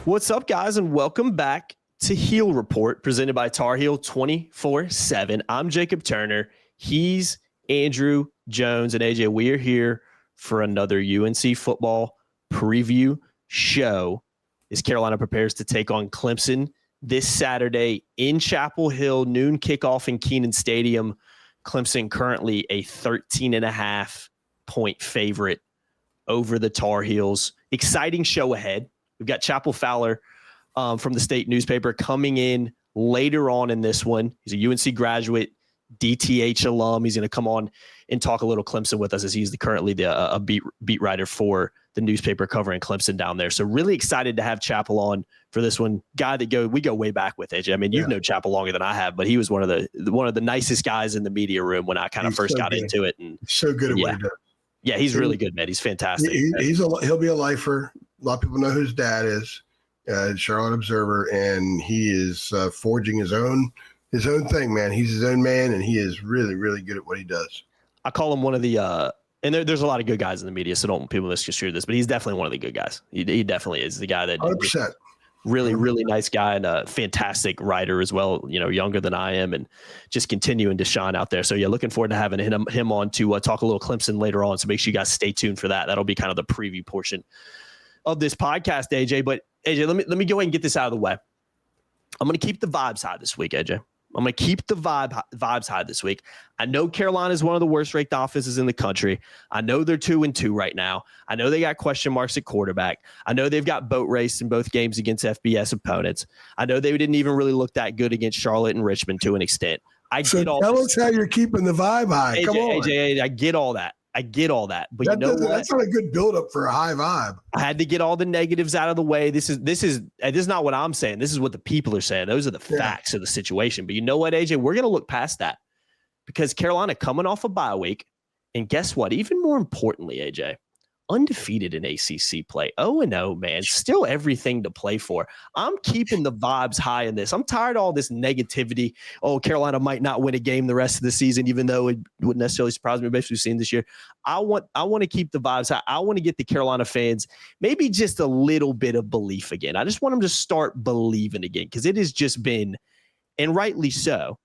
What's up, guys, and welcome back to Heel Report, presented by Tar Heel 24/7. I'm Jacob Turner. He's Andrew Jones, and AJ. We are here for another UNC football preview show as Carolina prepares to take on Clemson this Saturday in Chapel Hill, noon kickoff in Kenan Stadium. Clemson currently a 13.5-point favorite over the Tar Heels. Exciting show ahead. We've got Fowler from the state newspaper coming in later on in this one. He's a UNC graduate, DTH alum. He's going to come on and talk a little Clemson with us, as he's currently a beat writer for the newspaper covering Clemson down there. So really excited to have Chappell on for this one. Guy that we go way back with, AJ. I mean, you've known Chappell longer than I have, but he was one of the nicest guys in the media room when I kind of first got into it. And so good at what he does. Yeah, he's really good, man. He's fantastic. He'll be a lifer. A lot of people know who his dad is, Charlotte Observer, and he is forging his own thing, man. He's his own man, and he is really, really good at what he does. I call him one of the and there's a lot of good guys in the media, so don't people misconstrue this, but he's definitely one of the good guys. He definitely is the guy that 100%. Really, really nice guy and a fantastic writer as well, younger than I am, and just continuing to shine out there. So, yeah, looking forward to having him on to talk a little Clemson later on. So make sure you guys stay tuned for that. That'll be kind of the preview portion of this podcast, AJ. But, AJ, let me go ahead and get this out of the way. I'm going to keep the vibes high this week, AJ. I'm going to keep the vibes high this week. I know Carolina is one of the worst-ranked offenses in the country. I know they're 2-2 right now. I know they got question marks at quarterback. I know they've got boat raced in both games against FBS opponents. I know they didn't even really look that good against Charlotte and Richmond to an extent. Tell us how you're keeping the vibe high. Come on. AJ, I get all that. But that's not a good buildup for a high vibe. I had to get all the negatives out of the way. This is not what I'm saying. This is what the people are saying. Those are the facts of the situation. But you know what, AJ? We're going to look past that because Carolina coming off a bye week. And guess what? Even more importantly, AJ, undefeated in ACC play. 0-0, man. Still everything to play for. I'm keeping the vibes high in this. I'm tired of all this negativity. Oh, Carolina might not win a game the rest of the season, even though it wouldn't necessarily surprise me based on what we've seen this year. I want to keep the vibes high. I want to get the Carolina fans maybe just a little bit of belief again. I just want them to start believing again, because it has just been, and rightly so,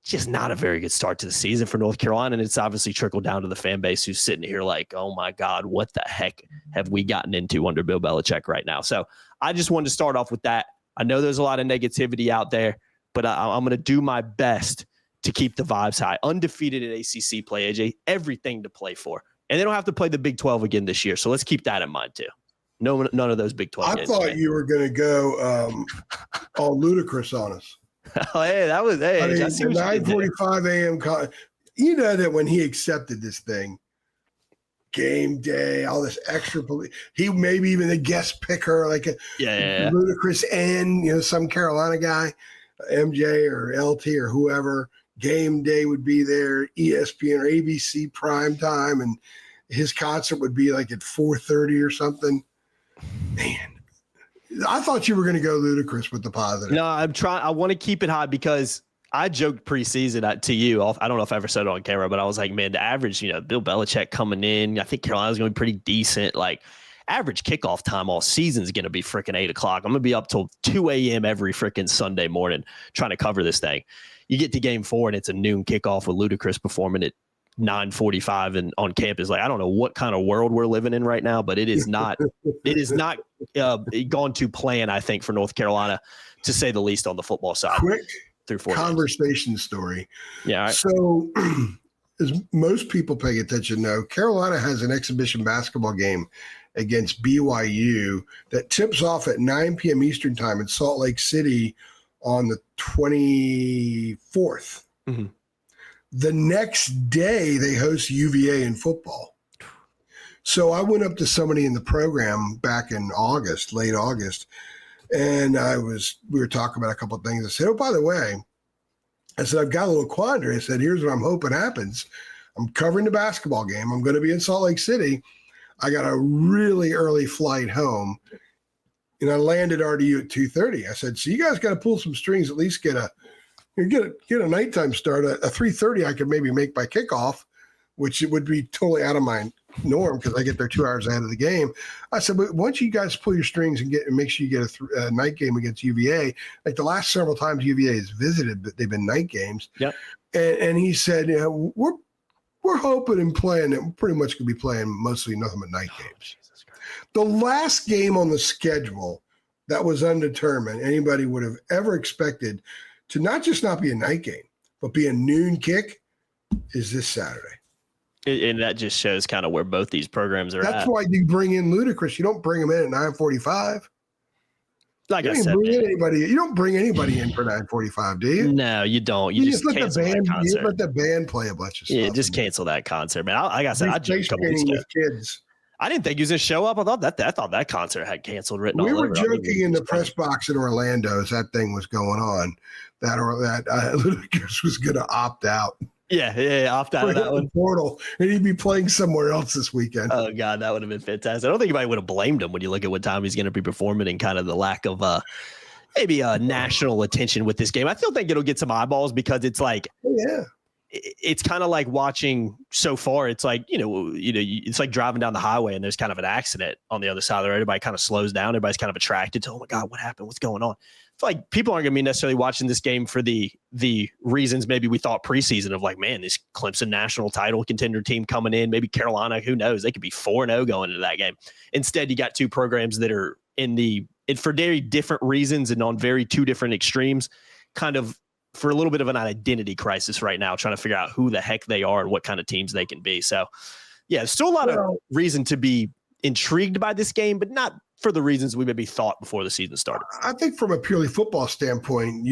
just not a very good start to the season for North Carolina. And it's obviously trickled down to the fan base who's sitting here like, oh my God, what the heck have we gotten into under Bill Belichick right now? So I just wanted to start off with that. I know there's a lot of negativity out there, but I'm going to do my best to keep the vibes high. Undefeated in ACC play, AJ, everything to play for. And they don't have to play the Big 12 again this year. So let's keep that in mind too. None of those Big 12 games. I thought you were going to go all ludicrous on us. Oh, hey, that was, hey, I mean, 9:45 a.m. You know that when he accepted this thing, game day, all this extra, he maybe even a guest picker, like a ludicrous and some Carolina guy, MJ or LT or whoever. Game day would be there, ESPN or ABC prime time, and his concert would be like at 4:30 or something. Man. I thought you were going to go ludicrous with the positive. No, I'm trying. I want to keep it high because I joked preseason to you. I don't know if I ever said it on camera, but I was like, man, the average, Bill Belichick coming in, I think Carolina's going to be pretty decent. Like average kickoff time all season is going to be freaking 8 o'clock. I'm going to be up till 2 a.m. every freaking Sunday morning trying to cover this thing. You get to game 4 and it's a noon kickoff with Ludacris performing at 9:45 and on campus. Like, I don't know what kind of world we're living in right now, but it is not gone to plan, I think, for North Carolina, to say the least, on the football side. Quick through 4 conversation games. Story. Yeah. Right. So as most people paying attention know, Carolina has an exhibition basketball game against BYU that tips off at 9 p.m. Eastern time in Salt Lake City on the 24th. Mm-hmm. The next day, they host UVA in football. So I went up to somebody in the program back in August, late August, and we were talking about a couple of things. I said, oh, by the way, I said, I've got a little quandary. I said, here's what I'm hoping happens. I'm covering the basketball game. I'm going to be in Salt Lake City. I got a really early flight home, and I landed RDU at 2:30. I said, so you guys got to pull some strings, at least get a nighttime start. A 3:30 I could maybe make by kickoff. which it would be totally out of my norm because I get there 2 hours ahead of the game. I said, but once you guys pull your strings and make sure you get a night game against UVA, like the last several times UVA has visited, but they've been night games. Yep. And he said, we're hoping and playing that we're pretty much going to be playing mostly nothing but night games. The last game on the schedule that was undetermined, anybody would have ever expected to not just not be a night game, but be a noon kick, is this Saturday. And that just shows kind of where both these programs are That's at. why you bring in Ludacris. You don't bring him in at 9:45. Like you I said, you don't bring anybody in for 9:45, do you? No, you don't. You just let cancel the band. that concert. You let the band play a bunch of stuff. Yeah, just cancel that concert, man. Like I said, I jumped a couple weeks with ago. kids. I didn't think he was gonna show up. I thought that concert had canceled written We all over. were joking in the press box in Orlando as that thing was going on that Ludacris was going to opt out. Yeah, opt out of that one. Portal, and he'd be playing somewhere else this weekend. Oh God, that would have been fantastic. I don't think anybody would have blamed him when you look at what time he's going to be performing and kind of the lack of maybe national attention with this game. I still think it'll get some eyeballs because it's like, it's kind of like watching so far. It's like, it's like driving down the highway and there's kind of an accident on the other side of the road. Everybody kind of slows down. Everybody's kind of attracted to, oh my God, what happened? What's going on? It's like people aren't going to be necessarily watching this game for the reasons maybe we thought preseason of like, man, this Clemson national title contender team coming in, maybe Carolina, who knows? They could be 4-0 going into that game. Instead, you got two programs that are for very different reasons and on very two different extremes, kind of for a little bit of an identity crisis right now, trying to figure out who the heck they are and what kind of teams they can be. So, yeah, there's still a lot of reason to be intrigued by this game, but not for the reasons we maybe thought before the season started. I think from a purely football standpoint,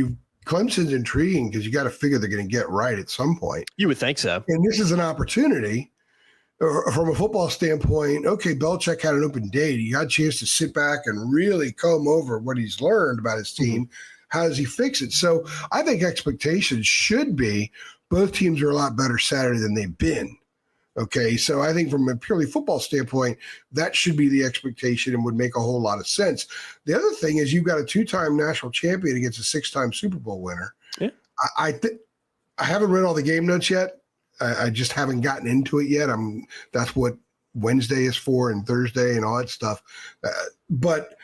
Clemson's intriguing because you got to figure they're going to get right at some point. You would think so. And this is an opportunity from a football standpoint. Okay, Belichick had an open date. He got a chance to sit back and really comb over what he's learned about his team. Mm-hmm. How does he fix it? So I think expectations should be both teams are a lot better Saturday than they've been. Okay, so I think from a purely football standpoint, that should be the expectation and would make a whole lot of sense. The other thing is you've got a 2-time national champion against a 6-time Super Bowl winner. Yeah. I haven't read all the game notes yet. I just haven't gotten into it yet. That's what Wednesday is for and Thursday and all that stuff. But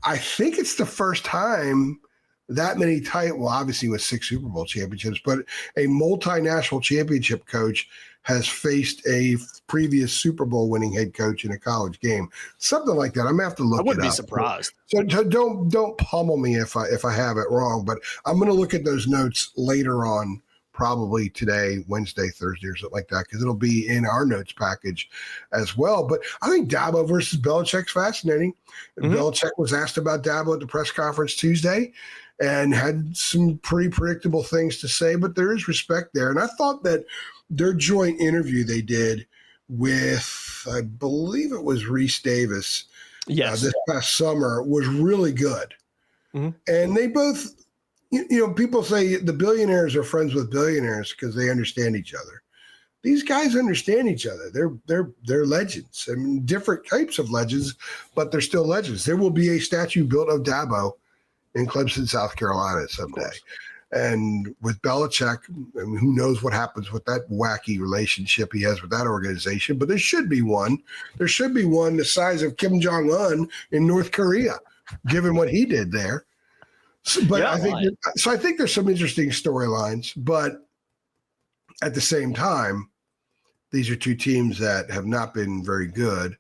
I think it's the first time that many obviously with 6 Super Bowl championships, but a multinational championship coach has faced a previous Super Bowl winning head coach in a college game. Something like that. I'm gonna have to look it up. I wouldn't be surprised. So don't pummel me if I have it wrong, but I'm gonna look at those notes later on, probably today, Wednesday, Thursday, or something like that, because it'll be in our notes package as well. But I think Dabo versus Belichick's fascinating. Mm-hmm. Belichick was asked about Dabo at the press conference Tuesday and had some pretty predictable things to say, but there is respect there. And I thought that their joint interview they did with, I believe it was Reese Davis, this past summer was really good. Mm-hmm. And they both, people say the billionaires are friends with billionaires because they understand each other. These guys understand each other. They're legends. I mean, different types of legends, but they're still legends. There will be a statue built of Dabo in Clemson, South Carolina someday. And with Belichick, I mean, who knows what happens with that wacky relationship he has with that organization, but there should be one. There should be one the size of Kim Jong-un in North Korea, given what he did there. So, but I think there's some interesting storylines, but at the same time, these are two teams that have not been very good.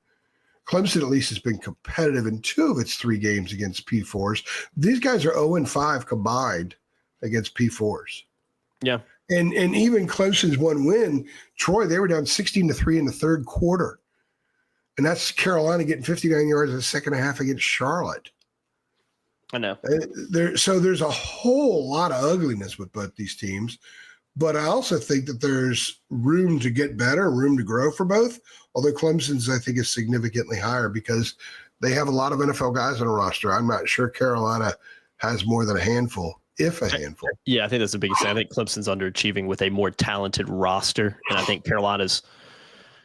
Clemson at least has been competitive in 2 of its 3 games against P4s. These guys are 0-5 combined against P4s. Yeah. And even Clemson's one win, Troy, they were down 16-3 in the third quarter. And that's Carolina getting 59 yards in the second half against Charlotte. I know. So there's a whole lot of ugliness with both these teams. But I also think that there's room to get better, room to grow for both. Although Clemson's, I think, is significantly higher because they have a lot of NFL guys on a roster. I'm not sure Carolina has more than a handful, if a handful. Yeah, I think that's the biggest thing. I think Clemson's underachieving with a more talented roster. And I think Carolina's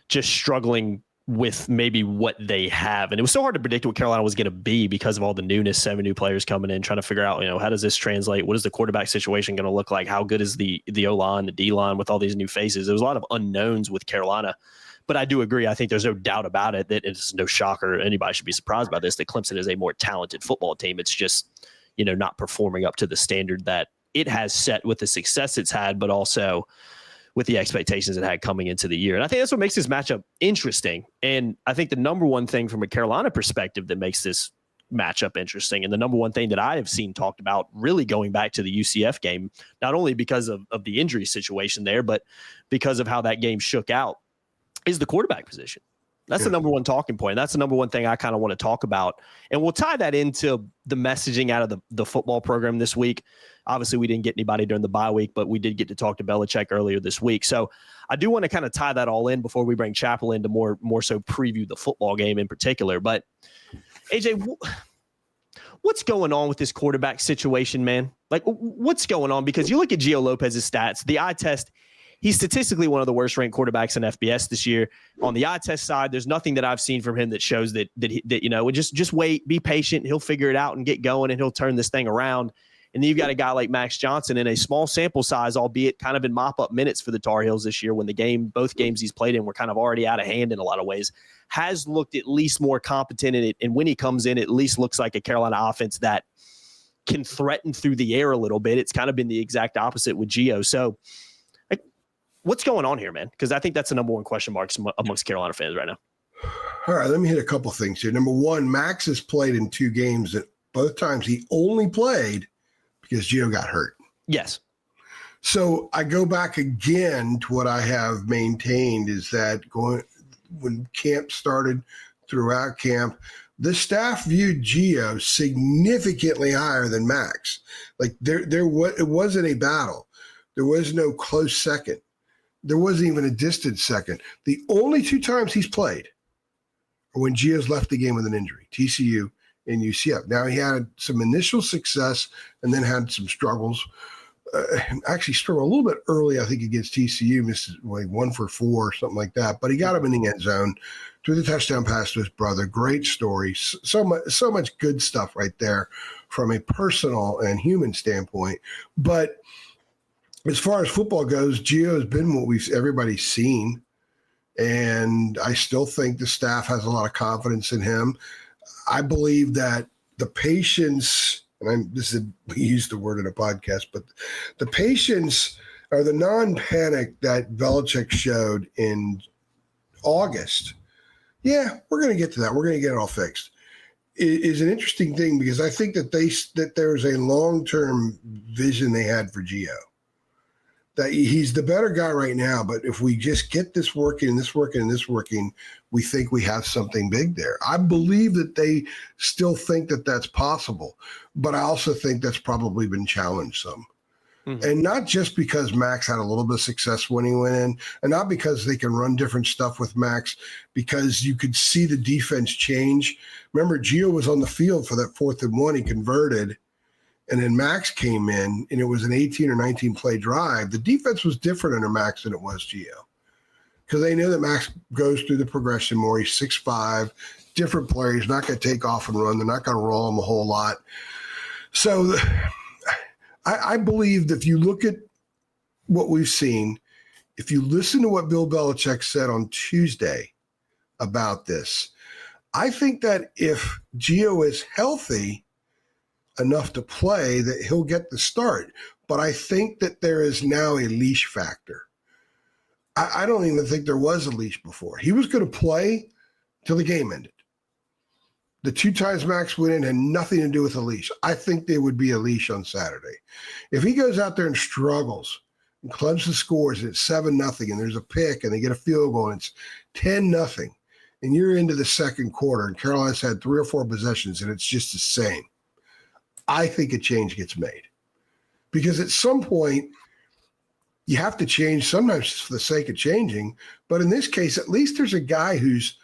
just struggling with maybe what they have. And it was so hard to predict what Carolina was going to be because of all the newness, 7 new players coming in, trying to figure out, how does this translate? What is the quarterback situation going to look like? How good is the O-line, the D-line with all these new faces? There was a lot of unknowns with Carolina. But I do agree. I think there's no doubt about it that it's no shocker. Anybody should be surprised by this, that Clemson is a more talented football team. It's just, not performing up to the standard that it has set with the success it's had, but also with the expectations it had coming into the year. And I think that's what makes this matchup interesting. And I think the number one thing from a Carolina perspective that makes this matchup interesting, and the number one thing that I have seen talked about really going back to the UCF game, not only because of the injury situation there, but because of how that game shook out, is the quarterback position. That's the number one talking point. That's the number one thing I kind of want to talk about. And we'll tie that into the messaging out of the football program this week. Obviously, we didn't get anybody during the bye week, but we did get to talk to Belichick earlier this week. So I do want to kind of tie that all in before we bring Chappell in to more so preview the football game in particular. But, AJ, what's going on with this quarterback situation, man? Like, what's going on? Because you look at Gio Lopez's stats, the eye test, he's statistically one of the worst ranked quarterbacks in FBS this year. On the eye test side, there's nothing that I've seen from him that shows that just wait, be patient. He'll figure it out and get going, and he'll turn this thing around. And then you've got a guy like Max Johnson in a small sample size, albeit kind of in mop-up minutes for the Tar Heels this year when both games he's played in were kind of already out of hand in a lot of ways, has looked at least more competent in it. And when he comes in, it at least looks like a Carolina offense that can threaten through the air a little bit. It's kind of been the exact opposite with Gio. So, what's going on here, man? Because I think that's the number one question mark amongst Carolina fans right now. All right, let me hit a couple things here. Number one, Max has played in 2 games that both times he only played because Gio got hurt. Yes. So I go back again to what I have maintained is that when camp started, throughout camp, the staff viewed Gio significantly higher than Max. Like it wasn't a battle. There was no close second. There wasn't even a distant second. The only 2 times he's played are when Gio's left the game with an injury, TCU and UCF. Now, he had some initial success and then had some struggles. Actually struggled a little bit early, I think, against TCU, missed like 1 for 4 or something like that. But he got him in the end zone, threw the touchdown pass to his brother. Great story. So much good stuff right there from a personal and human standpoint. But as far as football goes, Gio has been what everybody's seen, and I still think the staff has a lot of confidence in him. I believe that the patience, and we used the word in a podcast, but the patience or the non-panic that Belichick showed in August, we're going to get to that. We're going to get it all fixed. It is an interesting thing because I think that there's a long-term vision they had for Gio. That he's the better guy right now, but if we just get this working and this working and this working, we think we have something big there. I believe that they still think that that's possible, but I also think that's probably been challenged some. Mm-hmm. And not just because Max had a little bit of success when he went in, and not because they can run different stuff with Max, because you could see the defense change. Remember, Gio was on the field for that 4th and 1, he converted. And then Max came in, and it was an 18 or 19 play drive. The defense was different under Max than it was Gio because they knew that Max goes through the progression more. He's 6'5", different player. He's not going to take off and run. They're not going to roll him a whole lot. So I believe that if you look at what we've seen, if you listen to what Bill Belichick said on Tuesday about this, I think that if Gio is healthy enough to play, that he'll get the start. But I think that there is now a leash factor. I don't even think there was a leash before. He was going to play till the game ended. The 2 times Max went in had nothing to do with a leash. I think there would be a leash on Saturday. If he goes out there and struggles, and Clemson scores, and it's 7-0, and there's a pick, and they get a field goal, and it's 10-0, and you're into the second quarter, and Carolina's had 3 or 4 possessions, and it's just the same, I think a change gets made. Because at some point, you have to change, sometimes just for the sake of changing. But in this case, at least there's a guy who's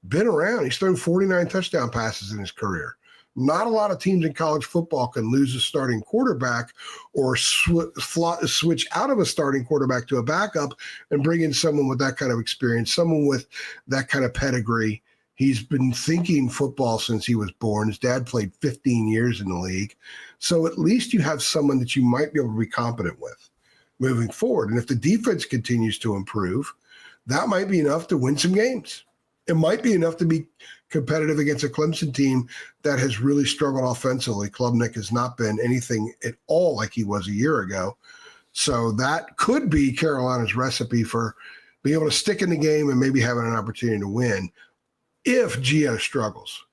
been around. He's thrown 49 touchdown passes in his career. Not a lot of teams in college football can lose a starting quarterback or switch out of a starting quarterback to a backup and bring in someone with that kind of experience, someone with that kind of pedigree. He's been thinking football since he was born. His dad played 15 years in the league. So at least you have someone that you might be able to be competent with moving forward. And if the defense continues to improve, that might be enough to win some games. It might be enough to be competitive against a Clemson team that has really struggled offensively. Klubnik has not been anything at all like he was a year ago. So that could be Carolina's recipe for being able to stick in the game and maybe having an opportunity to win if Gio struggles.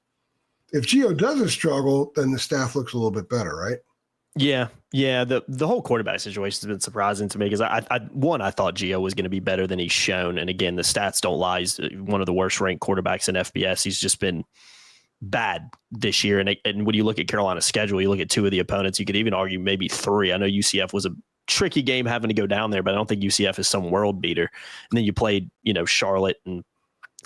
If Gio doesn't struggle, then the staff looks a little bit better, right? Yeah. The whole quarterback situation has been surprising to me because I thought Gio was going to be better than he's shown. And again, the stats don't lie. He's one of the worst ranked quarterbacks in FBS. He's just been bad this year. And when you look at Carolina's schedule, you look at two of the opponents, you could even argue maybe three. I know UCF was a tricky game having to go down there, but I don't think UCF is some world beater. And then you played, Charlotte and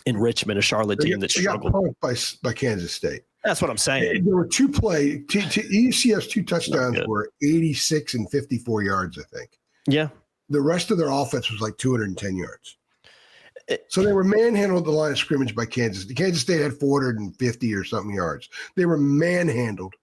in Richmond, a Charlotte team that struggled. Got punked by Kansas State. That's what I'm saying. There were UCF's two touchdowns were 86 and 54 yards, I think. Yeah. The rest of their offense was like 210 yards. So they were manhandled at the line of scrimmage by Kansas. Kansas State had 450 or something yards. They were manhandled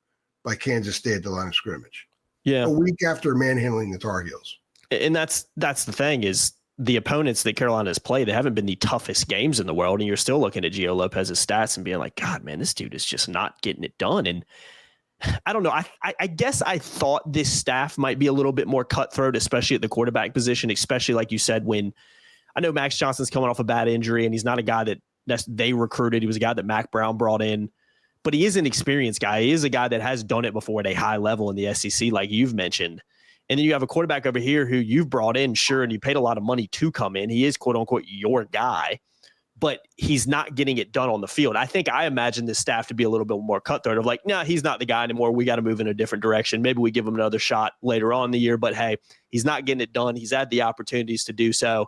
by Kansas State at the line of scrimmage. Yeah. A week after manhandling the Tar Heels. And that's the thing is the opponents that Carolina has played, they haven't been the toughest games in the world. And you're still looking at Gio Lopez's stats and being like, God, man, this dude is just not getting it done. And I don't know. I guess I thought this staff might be a little bit more cutthroat, especially at the quarterback position, especially like you said, when I know Max Johnson's coming off a bad injury and he's not a guy that they recruited. He was a guy that Mac Brown brought in, but he is an experienced guy. He is a guy that has done it before at a high level in the SEC, like you've mentioned. And then you have a quarterback over here who you've brought in, sure, and you paid a lot of money to come in. He is, quote unquote, your guy, but he's not getting it done on the field. I imagine this staff to be a little bit more cutthroat of like, nah, he's not the guy anymore. We got to move in a different direction. Maybe we give him another shot later on in the year, but hey, he's not getting it done. He's had the opportunities to do so.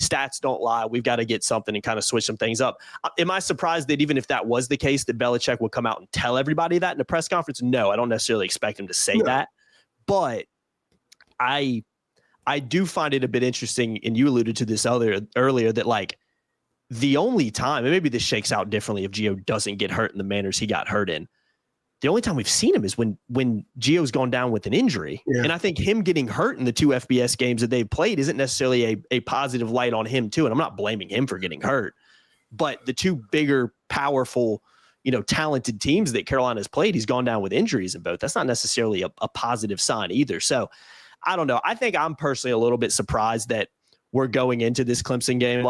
Stats don't lie. We've got to get something and kind of switch some things up. Am I surprised that even if that was the case, that Belichick would come out and tell everybody that in a press conference? No, I don't necessarily expect him to say that, but I do find it a bit interesting, and you alluded to this earlier, that like the only time, and maybe this shakes out differently if Gio doesn't get hurt in the manners he got hurt in, the only time we've seen him is when Gio's gone down with an injury. Yeah. And I think him getting hurt in the two FBS games that they've played isn't necessarily a positive light on him too. And I'm not blaming him for getting hurt, but the two bigger, powerful, talented teams that Carolina's played, he's gone down with injuries in both. That's not necessarily a positive sign either. So I don't know. I think I'm personally a little bit surprised that we're going into this Clemson game.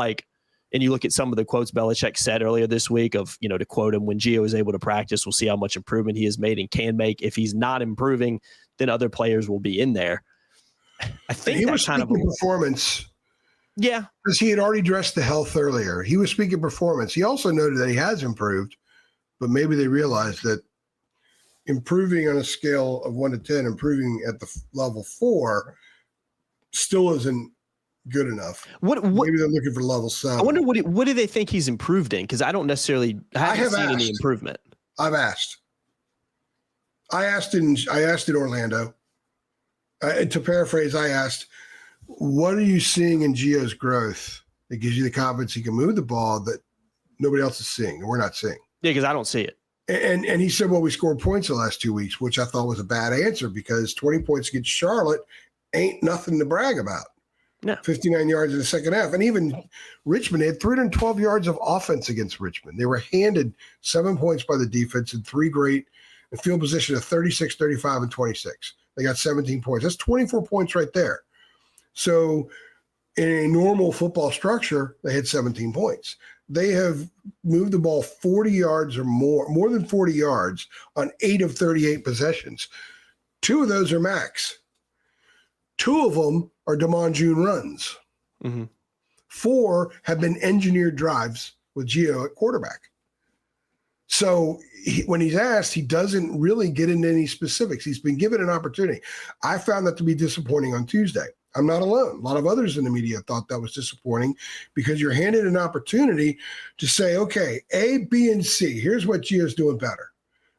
And you look at some of the quotes Belichick said earlier this week of, to quote him, when Gio is able to practice, we'll see how much improvement he has made and can make. If he's not improving, then other players will be in there. I think he was speaking performance. Yeah. Because he had already addressed the health earlier. He was speaking performance. He also noted that he has improved, but maybe they realized that improving on a scale of 1 to 10, improving at the level 4 still isn't good enough. Maybe they're looking for level 7. I wonder what do they think he's improved in? Because I don't necessarily haven't seen any improvement. I've asked. I asked in Orlando. To paraphrase, I asked, what are you seeing in Gio's growth that gives you the confidence he can move the ball that nobody else is seeing and we're not seeing? Yeah, because I don't see it. And he said, well, we scored points the last 2 weeks, which I thought was a bad answer because 20 points against Charlotte ain't nothing to brag about. No. 59 yards in the second half. And even Richmond had 312 yards of offense against Richmond. They were handed 7 points by the defense and 3 great in field position of 36, 35, and 26. They got 17 points. That's 24 points right there. So in a normal football structure, they had 17 points. They have moved the ball 40 yards or more than 40 yards on 8 of 38 possessions. 2 of those are Max. 2 of them are Damon June runs. Mm-hmm. 4 have been engineered drives with Gio at quarterback. So when he's asked, he doesn't really get into any specifics. He's been given an opportunity. I found that to be disappointing on Tuesday. I'm not alone. A lot of others in the media thought that was disappointing because you're handed an opportunity to say, okay, A, B, and C. Here's what Gio's doing better.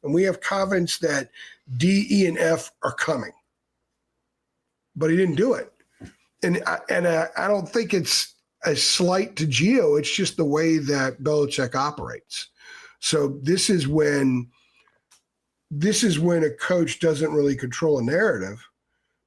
and we have confidence that D, E, and F are coming. But he didn't do it. And I don't think it's a slight to Gio. It's just the way that Belichick operates. So this is when a coach doesn't really control a narrative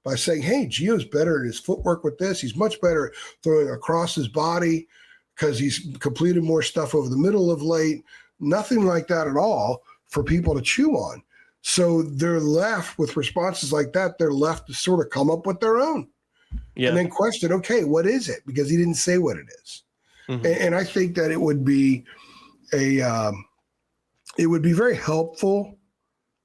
by saying, hey, Gio's better at his footwork with this. He's much better at throwing across his body because he's completed more stuff over the middle of late. Nothing like that at all for people to chew on. So they're left with responses like that. They're left to sort of come up with their own. And then question, okay, what is it? Because he didn't say what it is. Mm-hmm. And I think that it would be very helpful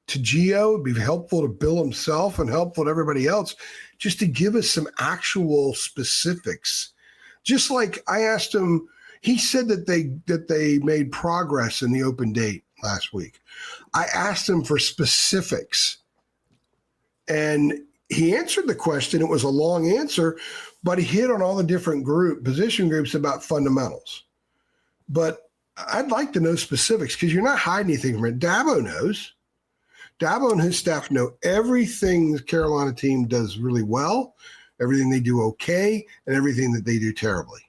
to Gio, it'd be helpful to Bill himself and helpful to everybody else just to give us some actual specifics. Just like I asked him, he said that they made progress in the open date last week. I asked him for specifics, and he answered the question. It was a long answer, but he hit on all the different position groups about fundamentals. But I'd like to know specifics because you're not hiding anything from it. Dabo knows. Dabo and his staff know everything the Carolina team does really well, everything they do okay, and everything that they do terribly.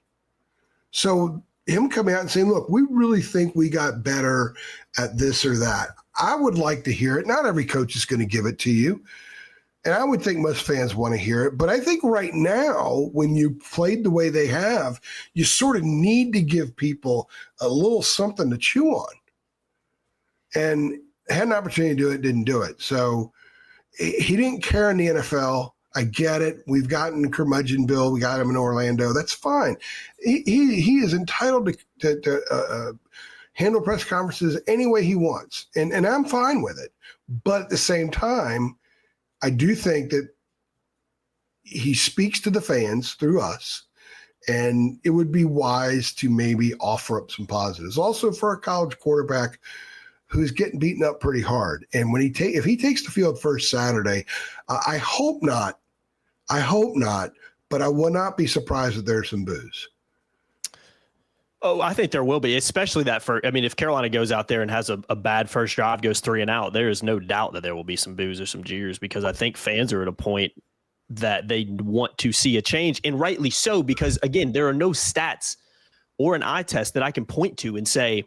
So him coming out and saying, look, we really think we got better at this or that. I would like to hear it. Not every coach is going to give it to you. And I would think most fans want to hear it. But I think right now, when you played the way they have, you sort of need to give people a little something to chew on. And had an opportunity to do it, didn't do it. So he didn't care in the NFL. I get it. We've gotten curmudgeon Bill. We got him in Orlando. That's fine. He is entitled to handle press conferences any way he wants. And I'm fine with it. But at the same time, I do think that he speaks to the fans through us, and it would be wise to maybe offer up some positives. Also for a college quarterback who's getting beaten up pretty hard. And when if he takes the field first Saturday, I hope not, but I will not be surprised if there's some boos. Oh, I think there will be, especially that if Carolina goes out there and has a bad first drive, goes 3 and out, there is no doubt that there will be some boos or some jeers, because I think fans are at a point that they want to see a change, and rightly so, because again, there are no stats or an eye test that I can point to and say,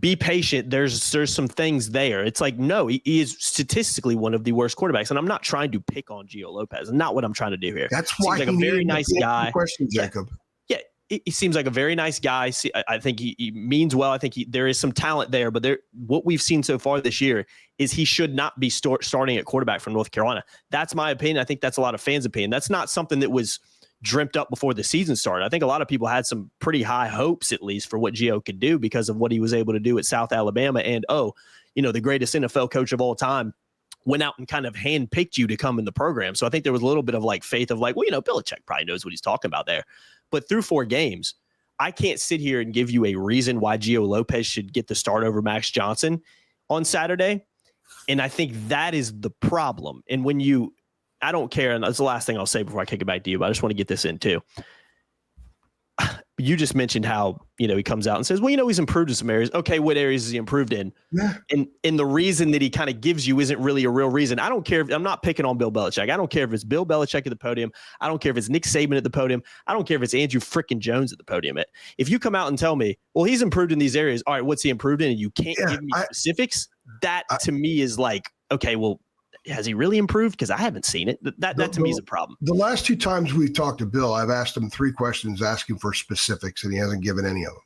be patient. There's some things there. It's like, no, he is statistically one of the worst quarterbacks. And I'm not trying to pick on Gio Lopez. Not what I'm trying to do here. That's why seems like a very nice guy. Question, Jacob. Yeah, he seems like a very nice guy. I think he means well. I think there is some talent there. But what we've seen so far this year is he should not be starting at quarterback from North Carolina. That's my opinion. I think that's a lot of fans' opinion. That's not something that was dreamt up before the season started. I think a lot of people had some pretty high hopes, at least, for what Gio could do because of what he was able to do at South Alabama. And, the greatest NFL coach of all time went out and kind of handpicked you to come in the program. So I think there was a little bit of faith of Belichick probably knows what he's talking about there. But through 4 games, I can't sit here and give you a reason why Gio Lopez should get the start over Max Johnson on Saturday. And I think that is the problem. And I don't care, and that's the last thing I'll say before I kick it back to you, but I just want to get this in too. You just mentioned how, he comes out and says, well, he's improved in some areas. Okay, what areas is he improved in? Yeah. And the reason that he kind of gives you isn't really a real reason. I don't care I'm not picking on Bill Belichick. I don't care if it's Bill Belichick at the podium. I don't care if it's Nick Saban at the podium. I don't care if it's Andrew frickin' Jones at the podium. If you come out and tell me, well, he's improved in these areas. All right, what's he improved in? And you can't give me specifics. That to me is like, okay, well, has he really improved? Because I haven't seen it. That to me is a problem. The last 2 times we've talked to Bill, I've asked him 3 questions asking for specifics, and he hasn't given any of them.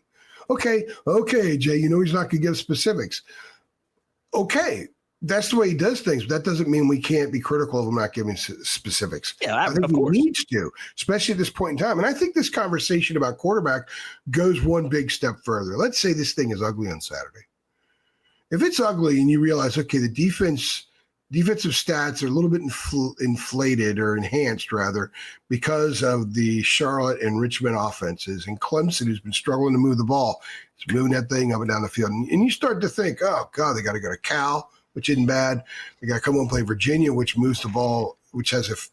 Okay, Jay, he's not going to give specifics. Okay, that's the way he does things. But that doesn't mean we can't be critical of him not giving specifics. Yeah, I think he needs to, especially at this point in time. And I think this conversation about quarterback goes one big step further. Let's say this thing is ugly on Saturday. If it's ugly and you realize, okay, the defensive stats are a little bit inflated or enhanced, rather, because of the Charlotte and Richmond offenses, and Clemson, who's been struggling to move the ball, is moving that thing up and down the field. And you start to think, oh, God, they got to go to Cal, which isn't bad. They got to come home and play Virginia, which moves the ball, which has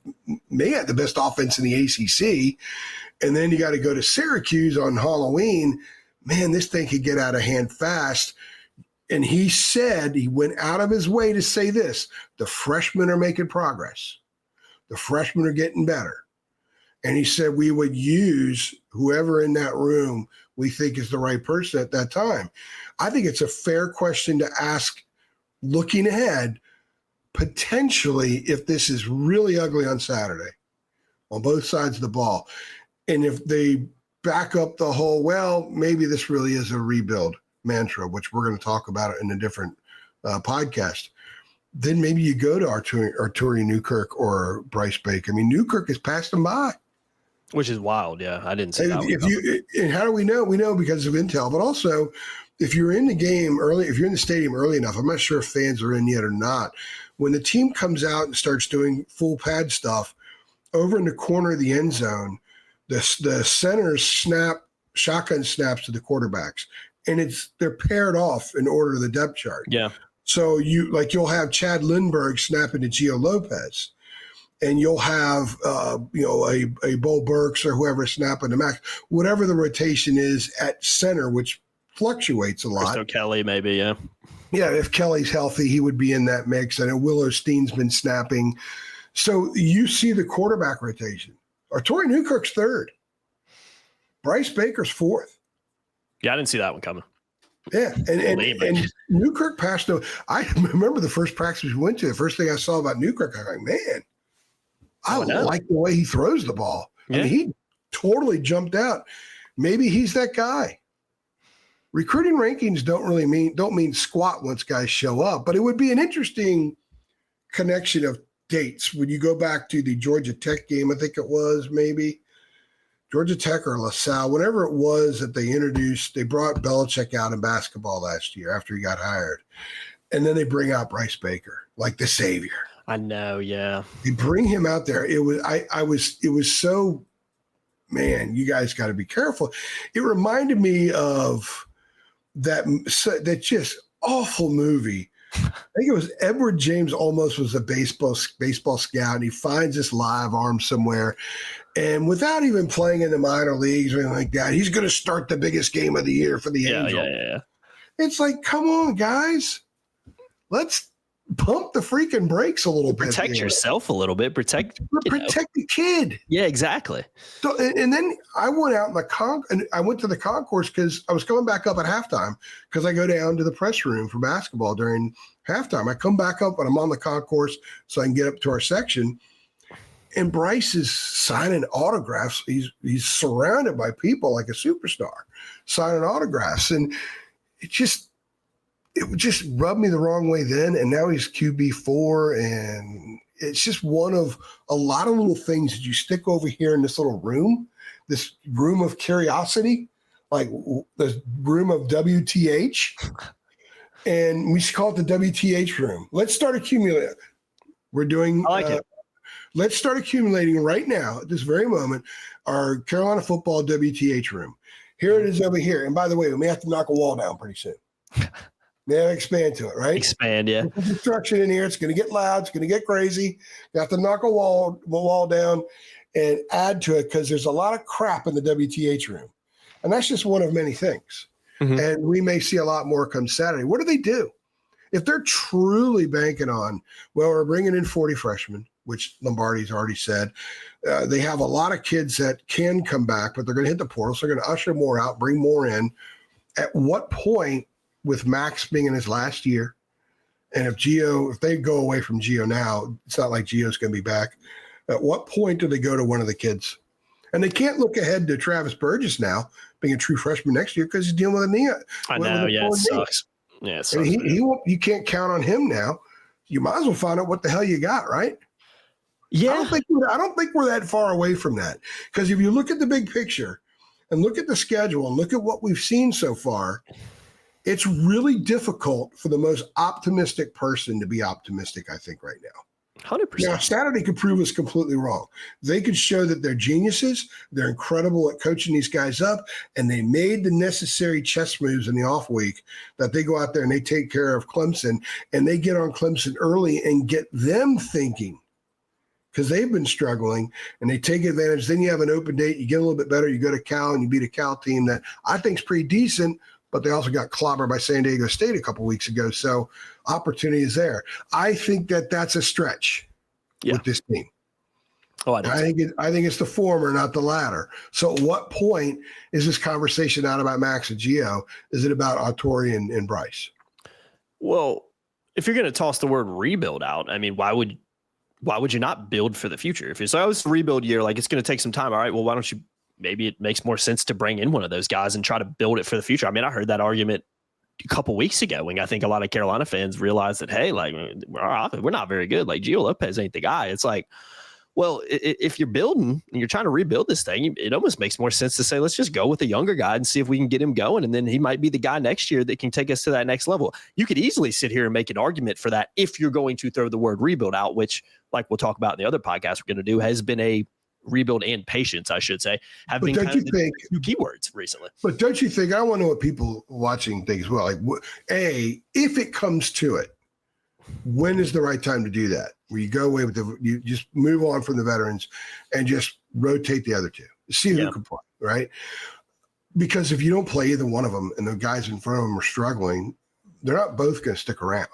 may have the best offense in the ACC. And then you got to go to Syracuse on Halloween. Man, this thing could get out of hand fast. And he said, he went out of his way to say this: the freshmen are making progress. The freshmen are getting better. And he said we would use whoever in that room we think is the right person at that time. I think it's a fair question to ask looking ahead, potentially, if this is really ugly on Saturday on both sides of the ball. And if they back up the whole, well, maybe this really is a rebuild mantra, which we're going to talk about it in a different podcast, then maybe you go to Arturi Newkirk or Bryce Baker. I mean, Newkirk has passed them by. Which is wild. Yeah, I didn't see that. And how do we know? We know because of intel, but also if you're in the game early, if you're in the stadium early enough, I'm not sure if fans are in yet or not. When the team comes out and starts doing full pad stuff, over in the corner of the end zone, the centers shotgun snaps to the quarterbacks, and they're paired off in order of the depth chart. Yeah. So you'll have Chad Lindbergh snapping to Gio Lopez. And you'll have, a Bo Burks or whoever snapping to Max, whatever the rotation is at center, which fluctuates a lot. Christo Kelly, maybe, yeah. Yeah, if Kelly's healthy, he would be in that mix. I know Willow Steen's been snapping. So you see the quarterback rotation. Arturi Newkirk's third. Bryce Baker's fourth. Yeah, I didn't see that one coming. Yeah, and Newkirk passed. I remember the first practice we went to. The first thing I saw about Newkirk, I was like, man, I like the way he throws the ball. Yeah. I mean, he totally jumped out. Maybe he's that guy. Recruiting rankings don't mean squat once guys show up, but it would be an interesting connection of dates when you go back to the Georgia Tech game. I think it was maybe Georgia Tech or LaSalle, whatever it was that they brought Belichick out in basketball last year after he got hired. And then they bring out Bryce Baker, like the savior. I know, yeah. They bring him out there. It was so, man, you guys got to be careful. It reminded me of that just awful movie. I think it was Edward James Olmos was a baseball scout, and he finds this live arm somewhere. And without even playing in the minor leagues or anything like that, he's going to start the biggest game of the year for the Angels. Yeah. It's like, come on, guys. Let's pump the freaking brakes a little bit. Protect yourself a little bit. Protect the kid. Yeah, exactly. So, and then I went out and I went to the concourse because I was coming back up at halftime because I go down to the press room for basketball during halftime. I come back up and I'm on the concourse so I can get up to our section. And Bryce is signing autographs. He's surrounded by people like a superstar signing autographs. And it just rubbed me the wrong way then. And now he's QB4. And it's just one of a lot of little things that you stick over here in this little room, this room of curiosity, like the room of WTH. And we call it the WTH room. Let's start accumulating. We're doing. I like it. Let's start accumulating right now at this very moment our Carolina football WTH room. Here it is over here. And by the way, we may have to knock a wall down pretty soon. May have to expand to it, right? Expand, yeah. There's construction in here. It's going to get loud. It's going to get crazy. You have to knock a wall down and add to it because there's a lot of crap in the WTH room. And that's just one of many things. Mm-hmm. And we may see a lot more come Saturday. What do they do? If they're truly banking on, well, we're bringing in 40 freshmen, which Lombardi's already said. They have a lot of kids that can come back, but they're going to hit the portal. So they're going to usher more out, bring more in. At what point, with Max being in his last year, and if they go away from Gio now, it's not like Gio's going to be back. At what point do they go to one of the kids? And they can't look ahead to Travis Burgess now, being a true freshman next year because he's dealing with a knee. I know, yeah, it sucks. Yeah, it sucks. And you can't count on him now. You might as well find out what the hell you got, right? Yeah. I don't think we're that far away from that. Because if you look at the big picture and look at the schedule and look at what we've seen so far, it's really difficult for the most optimistic person to be optimistic, I think, right now. 100%. Now, Saturday could prove us completely wrong. They could show that they're geniuses, they're incredible at coaching these guys up, and they made the necessary chess moves in the off week that they go out there and they take care of Clemson, and they get on Clemson early and get them thinking because they've been struggling, and they take advantage. Then you have an open date, you get a little bit better, you go to Cal, and you beat a Cal team that I think is pretty decent, but they also got clobbered by San Diego State a couple weeks ago. So opportunity is there. I think that that's a stretch with this team. Oh, I think it's the former, not the latter. So at what point is this conversation not about Max and Gio? Is it about Autori and Bryce? Well, if you're going to toss the word rebuild out, I mean, why would you not build for the future? If it's always a rebuild year, like it's going to take some time. All right, well, why don't you, maybe it makes more sense to bring in one of those guys and try to build it for the future. I mean, I heard that argument a couple weeks ago when I think a lot of Carolina fans realized that, hey, like we're not very good. Like Gio Lopez ain't the guy. It's like, well, if you're building and you're trying to rebuild this thing, it almost makes more sense to say, let's just go with a younger guy and see if we can get him going. And then he might be the guy next year that can take us to that next level. You could easily sit here and make an argument for that if you're going to throw the word rebuild out, which, like we'll talk about in the other podcast we're going to do, has been a rebuild and patience, I should say, have been kind of the two keywords recently. But don't you think, I want to know what people watching think as well. Like, if it comes to it, when is the right time to do that? Where you go away with you just move on from the veterans and just rotate the other two, see who can play, right? Because if you don't play either one of them and the guys in front of them are struggling, they're not both going to stick around.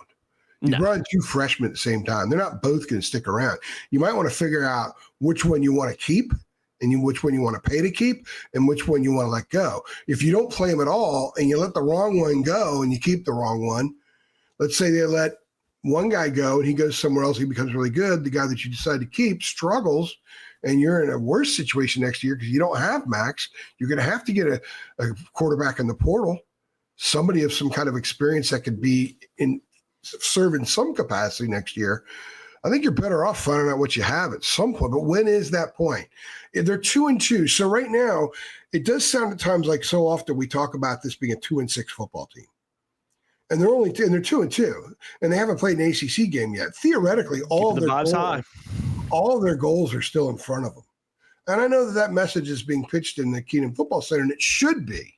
You brought in two freshmen at the same time. They're not both going to stick around. You might want to figure out which one you want to keep and which one you want to pay to keep and which one you want to let go. If you don't play them at all and you let the wrong one go and you keep the wrong one, let's say they let one guy go and he goes somewhere else, he becomes really good. The guy that you decide to keep struggles and you're in a worse situation next year because you don't have Max. You're going to have to get a quarterback in the portal, somebody of some kind of experience that could be serve in some capacity next year. I think you're better off finding out what you have at some point. But when is that point? They're 2-2. So right now, it does sound at times like so often we talk about this being a 2-6 football team. And they're 2-2, and they haven't played an ACC game yet. Theoretically, all of their goals are still in front of them. And I know that message is being pitched in the Keenan Football Center, and it should be,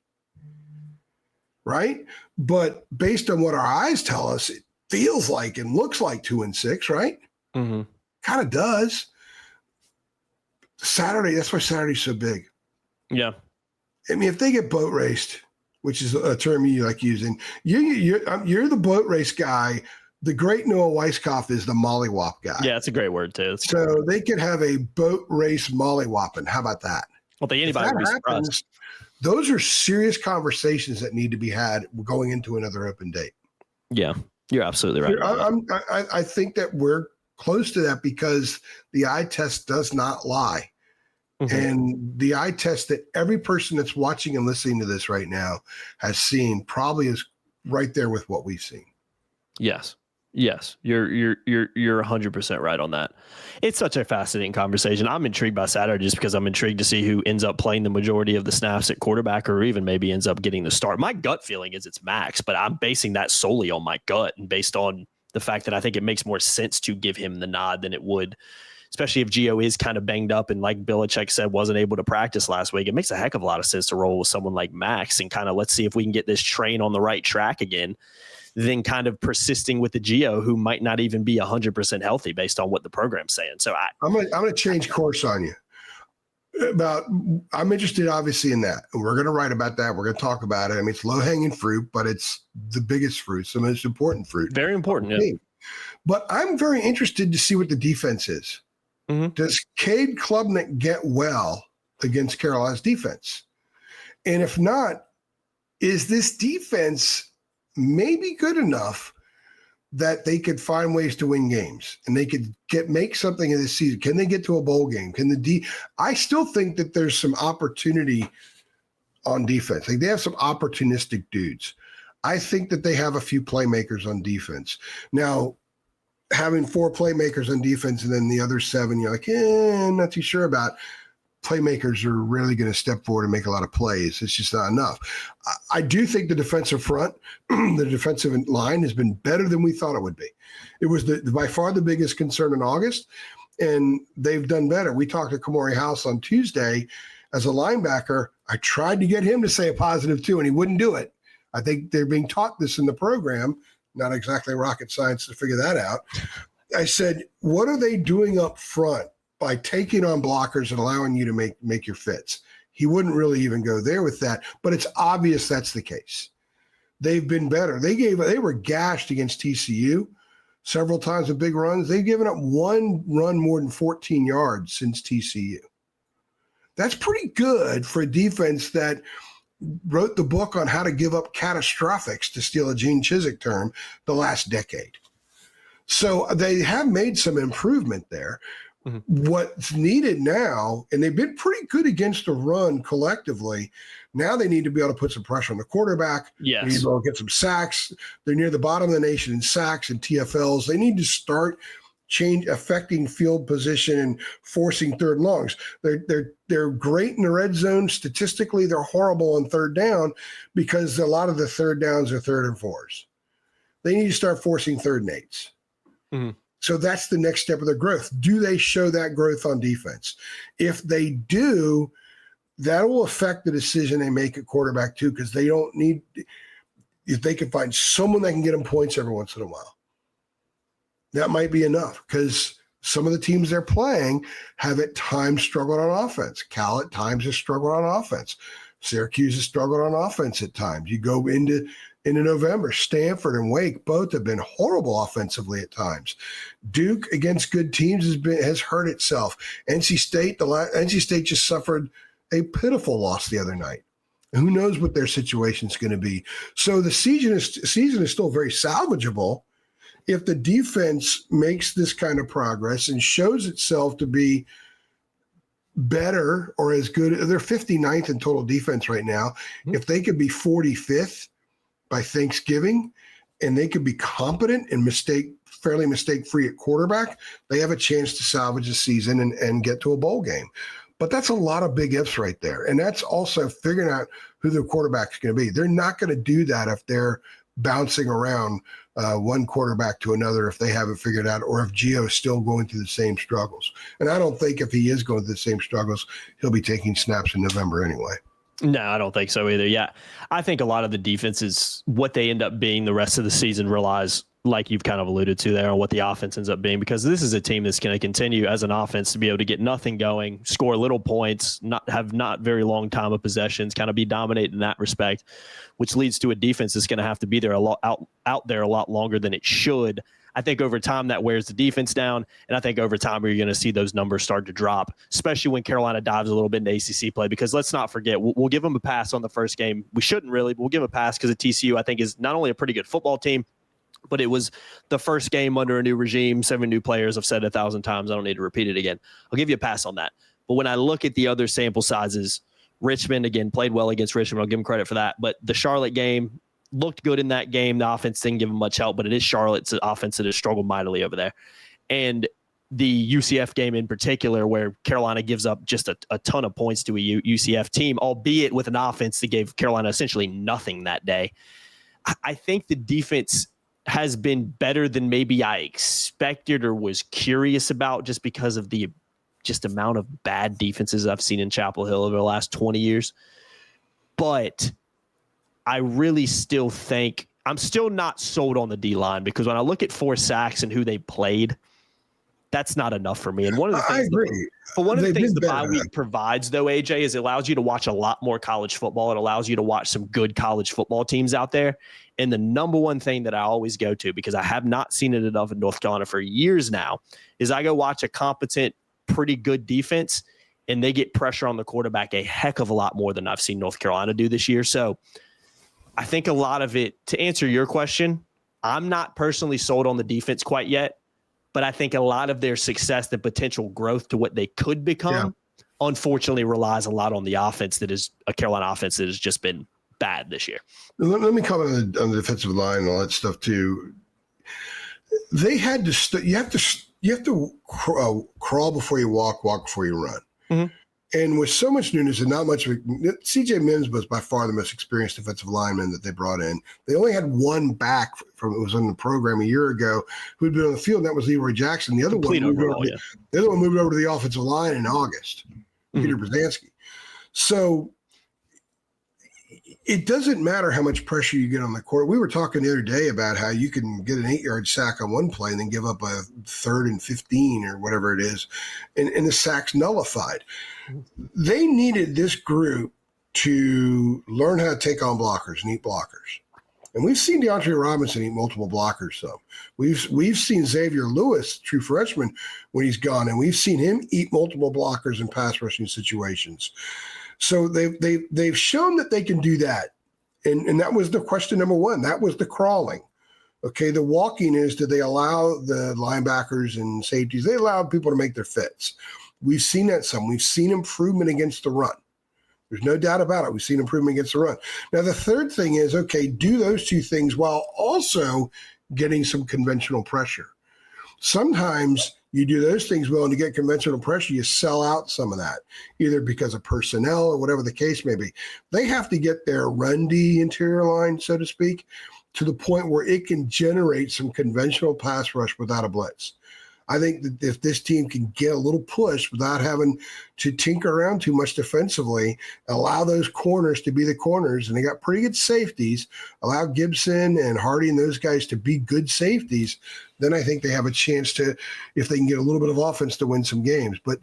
right? But based on what our eyes tell us, it feels like and looks like 2-6, right? Mm-hmm. Kind of does. Saturday, that's why Saturday's so big. Yeah. I mean, if they get boat raced, which is a term you like using, you're the boat race guy. The great Noah Weisskopf is the mollywop guy. Yeah, that's a great word too. So they could have a boat race mollywopping. How about that? I don't think anybody would be surprised. Those are serious conversations that need to be had going into another open date. Yeah, you're absolutely right. I think that we're close to that because the eye test does not lie. Mm-hmm. And the eye test that every person that's watching and listening to this right now has seen probably is right there with what we've seen. Yes. You're 100% right on that. It's such a fascinating conversation. I'm intrigued by Saturday just because I'm intrigued to see who ends up playing the majority of the snaps at quarterback or even maybe ends up getting the start. My gut feeling is it's Max, but I'm basing that solely on my gut and based on the fact that I think it makes more sense to give him the nod than it would, especially if Gio is kind of banged up and like Belichick said, wasn't able to practice last week. It makes a heck of a lot of sense to roll with someone like Max and kind of let's see if we can get this train on the right track again, then kind of persisting with the Gio who might not even be 100% healthy based on what the program's saying. So I'm going to change course on you. I'm interested obviously in that. We're going to write about that. We're going to talk about it. I mean, it's low hanging fruit, but it's the biggest fruit. It's the most important fruit. Very important. Yeah. But I'm very interested to see what the defense is. Mm-hmm. Does Cade Klubnik get well against Carolina's defense? And if not, is this defense maybe good enough that they could find ways to win games and they could make something of this season? Can they get to a bowl game? I still think that there's some opportunity on defense. Like they have some opportunistic dudes. I think that they have a few playmakers on defense. Now, having 4 playmakers on defense and then the other 7, you're like, I'm not too sure about. Playmakers are really going to step forward and make a lot of plays. It's just not enough. I do think the defensive front, the defensive line has been better than we thought it would be. It was by far the biggest concern in August, and they've done better. We talked to Kamari House on Tuesday as a linebacker. I tried to get him to say a positive too, and he wouldn't do it. I think they're being taught this in the program. Not exactly rocket science to figure that out. I said, what are they doing up front by taking on blockers and allowing you to make your fits? He wouldn't really even go there with that, but it's obvious that's the case. they've been better. They were gashed against TCU several times with big runs. They've given up one run more than 14 yards since TCU. That's pretty good for a defense that wrote the book on how to give up catastrophics, to steal a Gene Chizik term, the last decade. So they have made some improvement there. Mm-hmm. What's needed now, and they've been pretty good against the run collectively, now they need to be able to put some pressure on the quarterback. Yes. They need to be able to get some sacks. They're near the bottom of the nation in sacks and TFLs. They need to start affecting field position and forcing third and longs. They're great in the red zone. Statistically, they're horrible on third down because a lot of the third downs are third and fours. They need to start forcing third and eights. Mm-hmm. So that's the next step of their growth. Do they show that growth on defense? If they do, that will affect the decision they make at quarterback too, because they don't need – if they can find someone that can get them points every once in a while, that might be enough, because some of the teams they're playing have at times struggled on offense. Cal at times has struggled on offense. Syracuse has struggled on offense at times. You go into November, Stanford and Wake both have been horrible offensively at times. Duke against good teams has hurt itself. NC State just suffered a pitiful loss the other night. Who knows what their situation is going to be? So the season is still very salvageable if the defense makes this kind of progress and shows itself to be better or as good. They're 59th in total defense right now. Mm-hmm. If they could be 45th by Thanksgiving and they could be competent and fairly mistake-free at quarterback, they have a chance to salvage the season and get to a bowl game. But that's a lot of big ifs right there. And that's also figuring out who their quarterback's going to be. They're not going to do that if they're bouncing around one quarterback to another if they haven't figured out, or if Gio's still going through the same struggles. And I don't think if he is going through the same struggles, he'll be taking snaps in November anyway. No, I don't think so either. Yeah, I think a lot of the defenses, what they end up being the rest of the season, relies, like you've kind of alluded to there, on what the offense ends up being, because this is a team that's going to continue as an offense to be able to get nothing going, score little points, not very long time of possessions, kind of be dominant in that respect, which leads to a defense that's going to have to be there out there a lot longer than it should. I think over time that wears the defense down, and I think over time you're going to see those numbers start to drop, especially when Carolina dives a little bit into ACC play, because let's not forget, we'll give them a pass on the first game. We shouldn't really, but we'll give them a pass because the TCU, I think, is not only a pretty good football team, but it was the first game under a new regime, 7 new players. I've said it 1,000 times. I don't need to repeat it again. I'll give you a pass on that. But when I look at the other sample sizes, Richmond, again, played well against Richmond. I'll give them credit for that. But the Charlotte game looked good in that game. The offense didn't give them much help, but it is Charlotte's offense that has struggled mightily over there. And the UCF game in particular, where Carolina gives up just a ton of points to a UCF team, albeit with an offense that gave Carolina essentially nothing that day. I think the defense has been better than maybe I expected or was curious about, just because of the amount of bad defenses I've seen in Chapel Hill over the last 20 years. But I really still think I'm still not sold on the D-line, because when I look at 4 sacks and who they played, that's not enough for me. And one of the things, I agree. But one of the things the bye week provides, though, AJ, is it allows you to watch a lot more college football. It allows you to watch some good college football teams out there. And the number one thing that I always go to, because I have not seen it enough in North Carolina for years now, is I go watch a competent, pretty good defense, and they get pressure on the quarterback a heck of a lot more than I've seen North Carolina do this year. So I think a lot of it, to answer your question, I'm not personally sold on the defense quite yet, but I think a lot of their success, the potential growth to what they could become, unfortunately relies a lot on the offense, that is a Carolina offense that has just been bad this year. Let me comment on the defensive line and all that stuff too. They had to you have to crawl before you walk before you run. Mm-hmm. And with so much newness and not much of it, CJ Mims was by far the most experienced defensive lineman that they brought in. They only had one back it was on the program a year ago who had been on the field, and that was Leroy Jackson. The other one moved over to the offensive line in August, Peter Brzezinski. So it doesn't matter how much pressure you get on the court. We were talking the other day about how you can get an 8-yard sack on one play and then give up a 3rd and 15 or whatever it is, and the sack's nullified. They needed this group to learn how to take on blockers and eat blockers. And we've seen DeAndre Robinson eat multiple blockers. So we've seen Xavier Lewis, true freshman, when he's gone, and we've seen him eat multiple blockers in pass rushing situations. So they've shown that they can do that. And that was the question number one. That was the crawling. Okay, the walking is, do they allow the linebackers and safeties? They allow people to make their fits. We've seen that some. We've seen improvement against the run. There's no doubt about it. We've seen improvement against the run. Now, the third thing is, okay, do those two things while also getting some conventional pressure. Sometimes you do those things well, and to get conventional pressure, you sell out some of that, either because of personnel or whatever the case may be. They have to get their run D interior line, so to speak, to the point where it can generate some conventional pass rush without a blitz. I think that if this team can get a little push without having to tinker around too much defensively, allow those corners to be the corners, and they got pretty good safeties, allow Gibson and Hardy and those guys to be good safeties, then I think they have a chance to, if they can get a little bit of offense, to win some games. But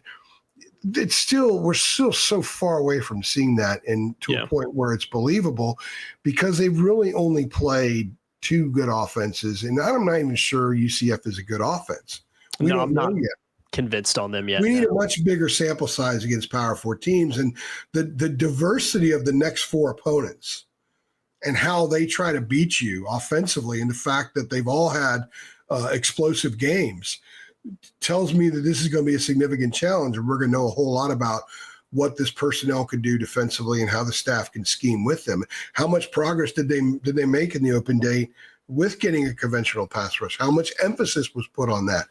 we're still so far away from seeing that, and to a point where it's believable, because they've really only played two good offenses, and I'm not even sure UCF is a good offense. I'm not yet convinced on them yet. We need a much bigger sample size against Power 4 teams, and the diversity of the next four opponents and how they try to beat you offensively, and the fact that they've all had explosive games tells me that this is going to be a significant challenge, and we're going to know a whole lot about what this personnel can do defensively and how the staff can scheme with them. How much progress did they make in the open day with getting a conventional pass rush? How much emphasis was put on that?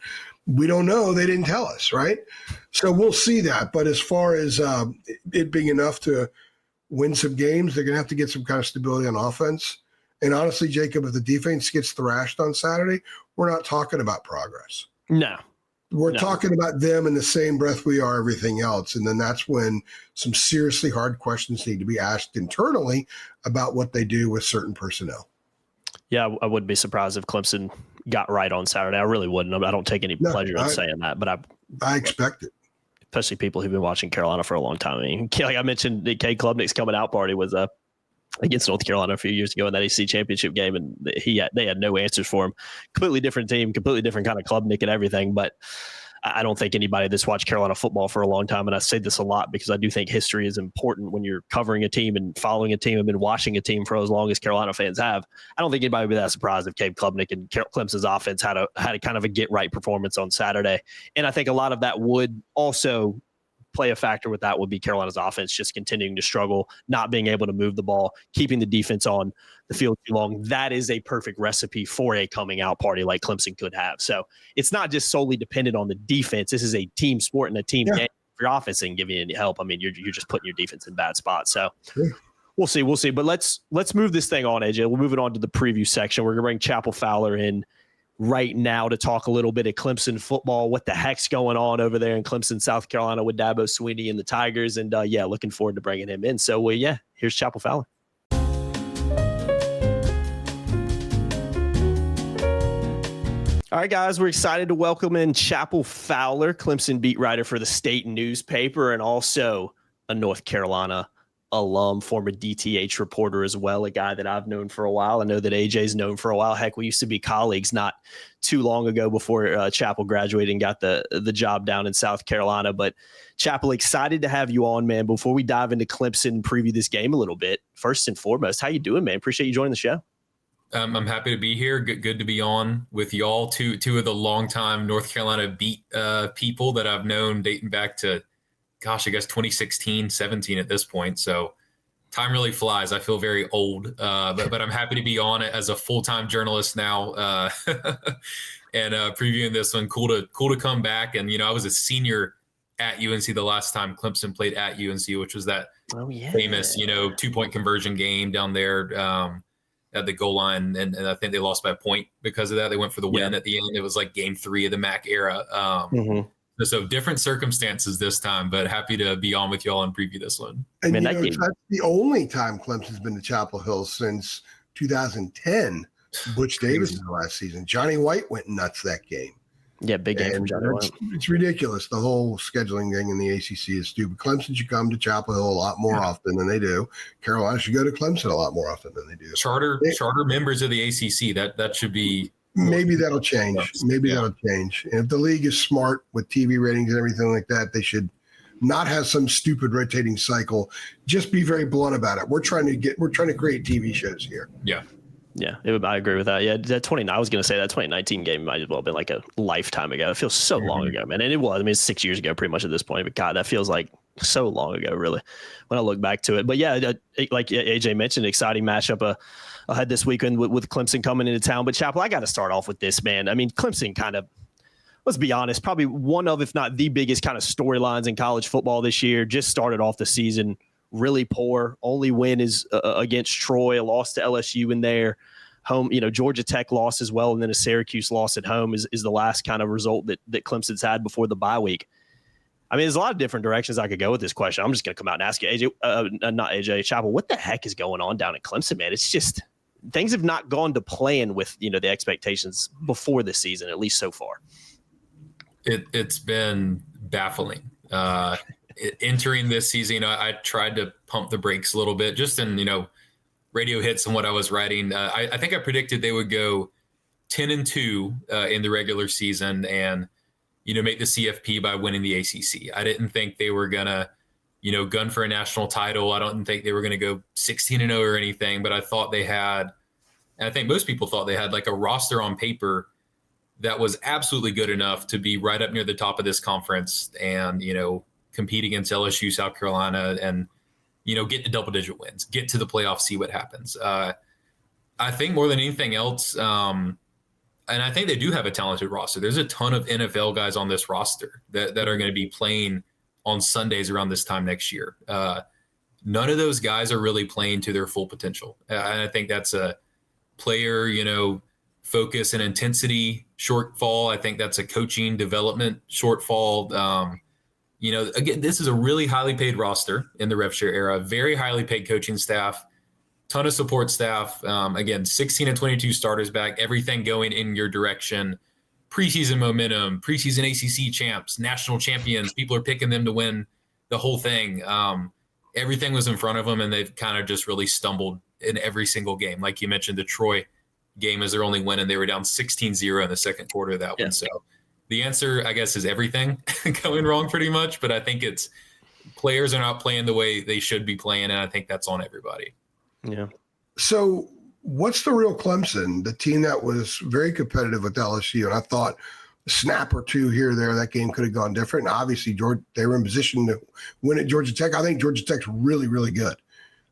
We don't know. They didn't tell us, right? So we'll see that. But as far as it being enough to win some games, they're going to have to get some kind of stability on offense. And honestly, Jacob, if the defense gets thrashed on Saturday, we're not talking about progress. No. We're talking about them in the same breath we are everything else. And then that's when some seriously hard questions need to be asked internally about what they do with certain personnel. Yeah, I wouldn't be surprised if Clemson got right on Saturday. I really wouldn't. I don't take any pleasure in saying that, but I expect it. Especially people who've been watching Carolina for a long time. I mean, like I mentioned, Cade Klubnik's coming out party was against North Carolina a few years ago in that AC championship game, and they had no answers for him. Completely different team, completely different kind of Klubnik and everything, but I don't think anybody that's watched Carolina football for a long time, and I say this a lot because I do think history is important when you're covering a team and following a team and been watching a team for as long as Carolina fans have. I don't think anybody would be that surprised if Cade Klubnik and Clemson's offense had a kind of a get-right performance on Saturday. And I think a lot of that would also play a factor with that would be Carolina's offense just continuing to struggle, not being able to move the ball, keeping the defense on the field too long. That is a perfect recipe for a coming out party like Clemson could have. So it's not just solely dependent on the defense. This is a team sport and a team game. If your offense isn't giving you any help, I mean, you're just putting your defense in bad spots. So we'll see. But let's move this thing on, AJ. We'll move it on to the preview section. We're going to bring Chapel Fowler in right now to talk a little bit of Clemson football, what the heck's going on over there in Clemson, South Carolina with Dabo Swinney and the Tigers. And looking forward to bringing him in. So here's Chapel Fowler. All right, guys, we're excited to welcome in Chapel Fowler, Clemson beat writer for the State newspaper, and also a North Carolina alum, former DTH reporter as well, a guy that I've known for a while. I know that AJ's known for a while. Heck, we used to be colleagues not too long ago before Chapel graduated and got the job down in South Carolina. But Chapel, excited to have you on, man. Before we dive into Clemson and preview this game a little bit, first and foremost, how you doing, man? Appreciate you joining the show. I'm happy to be here. Good to be on with y'all. Two of the longtime North Carolina beat people that I've known dating back to, I guess 2016, 17 at this point. So time really flies. I feel very old, but I'm happy to be on it as a full-time journalist now and previewing this one. Cool to come back. And, I was a senior at UNC the last time Clemson played at UNC, which was that famous, 2-point conversion game down there at the goal line. And I think they lost by a point because of that. They went for the win at the end. It was like game 3 of the MAC era. So different circumstances this time, but happy to be on with y'all and preview this one. And that's the only time Clemson's been to Chapel Hill since 2010. Butch Davis in the last season. Johnny White went nuts that game. Yeah, big game from Johnny White. It's ridiculous. The whole scheduling thing in the ACC is stupid. Clemson should come to Chapel Hill a lot more often than they do. Carolina should go to Clemson a lot more often than they do. Charter members of the ACC, that should be. Maybe that'll change. That'll change. And if the league is smart with TV ratings and everything like that, they should not have some stupid rotating cycle. Just be very blunt about it. We're trying to create TV shows here. Yeah. Yeah, I agree with that. Yeah, I was going to say that 2019 game might as well have been like a lifetime ago. It feels so long ago, man. And it was. I mean, it's 6 years ago pretty much at this point. But God, that feels like so long ago, really, when I look back to it. But yeah, like AJ mentioned, exciting matchup ahead this weekend with Clemson coming into town. But Chappell, I got to start off with this, man. I mean, Clemson kind of, let's be honest, probably one of, if not the biggest kind of storylines in college football this year. Just started off the season really poor. Only win is against Troy, a loss to LSU in there. Home, Georgia Tech lost as well, and then a Syracuse loss at home is the last kind of result that Clemson's had before the bye week. I mean, there's a lot of different directions I could go with this question. I'm just going to come out and ask you, AJ Chappell, what the heck is going on down in Clemson, man? It's just things have not gone to plan with the expectations before this season, at least so far. It's been baffling. Entering this season, I tried to pump the brakes a little bit, just in radio hits and what I was writing. I think I predicted they would go 10-2 in the regular season and make the CFP by winning the ACC. I didn't think they were gonna gun for a national title. I don't think they were gonna go 16-0 or anything. But I thought they had, and I think most people thought they had, like a roster on paper that was absolutely good enough to be right up near the top of this conference and compete against LSU, South Carolina, and get to double-digit wins, get to the playoffs, see what happens. I think more than anything else, and I think they do have a talented roster. There's a ton of NFL guys on this roster that are going to be playing on Sundays around this time next year. None of those guys are really playing to their full potential. And I think that's a player, focus and intensity shortfall. I think that's a coaching development shortfall. Again, this is a really highly paid roster in the rev share era, very highly paid coaching staff, ton of support staff. Again, 16 and 22 starters back, everything going in your direction. Preseason momentum, preseason ACC champs, national champions. People are picking them to win the whole thing. Everything was in front of them, and they've kind of just really stumbled in every single game. Like you mentioned, the Troy game is their only win, and they were down 16-0 in the second quarter of that one. So the answer, I guess, is everything going wrong pretty much. But I think it's players are not playing the way they should be playing, and I think that's on everybody. Yeah. So what's the real Clemson, the team that was very competitive with LSU? And I thought a snap or two here or there, that game could have gone different. And obviously, they were in position to win at Georgia Tech. I think Georgia Tech's really, really good.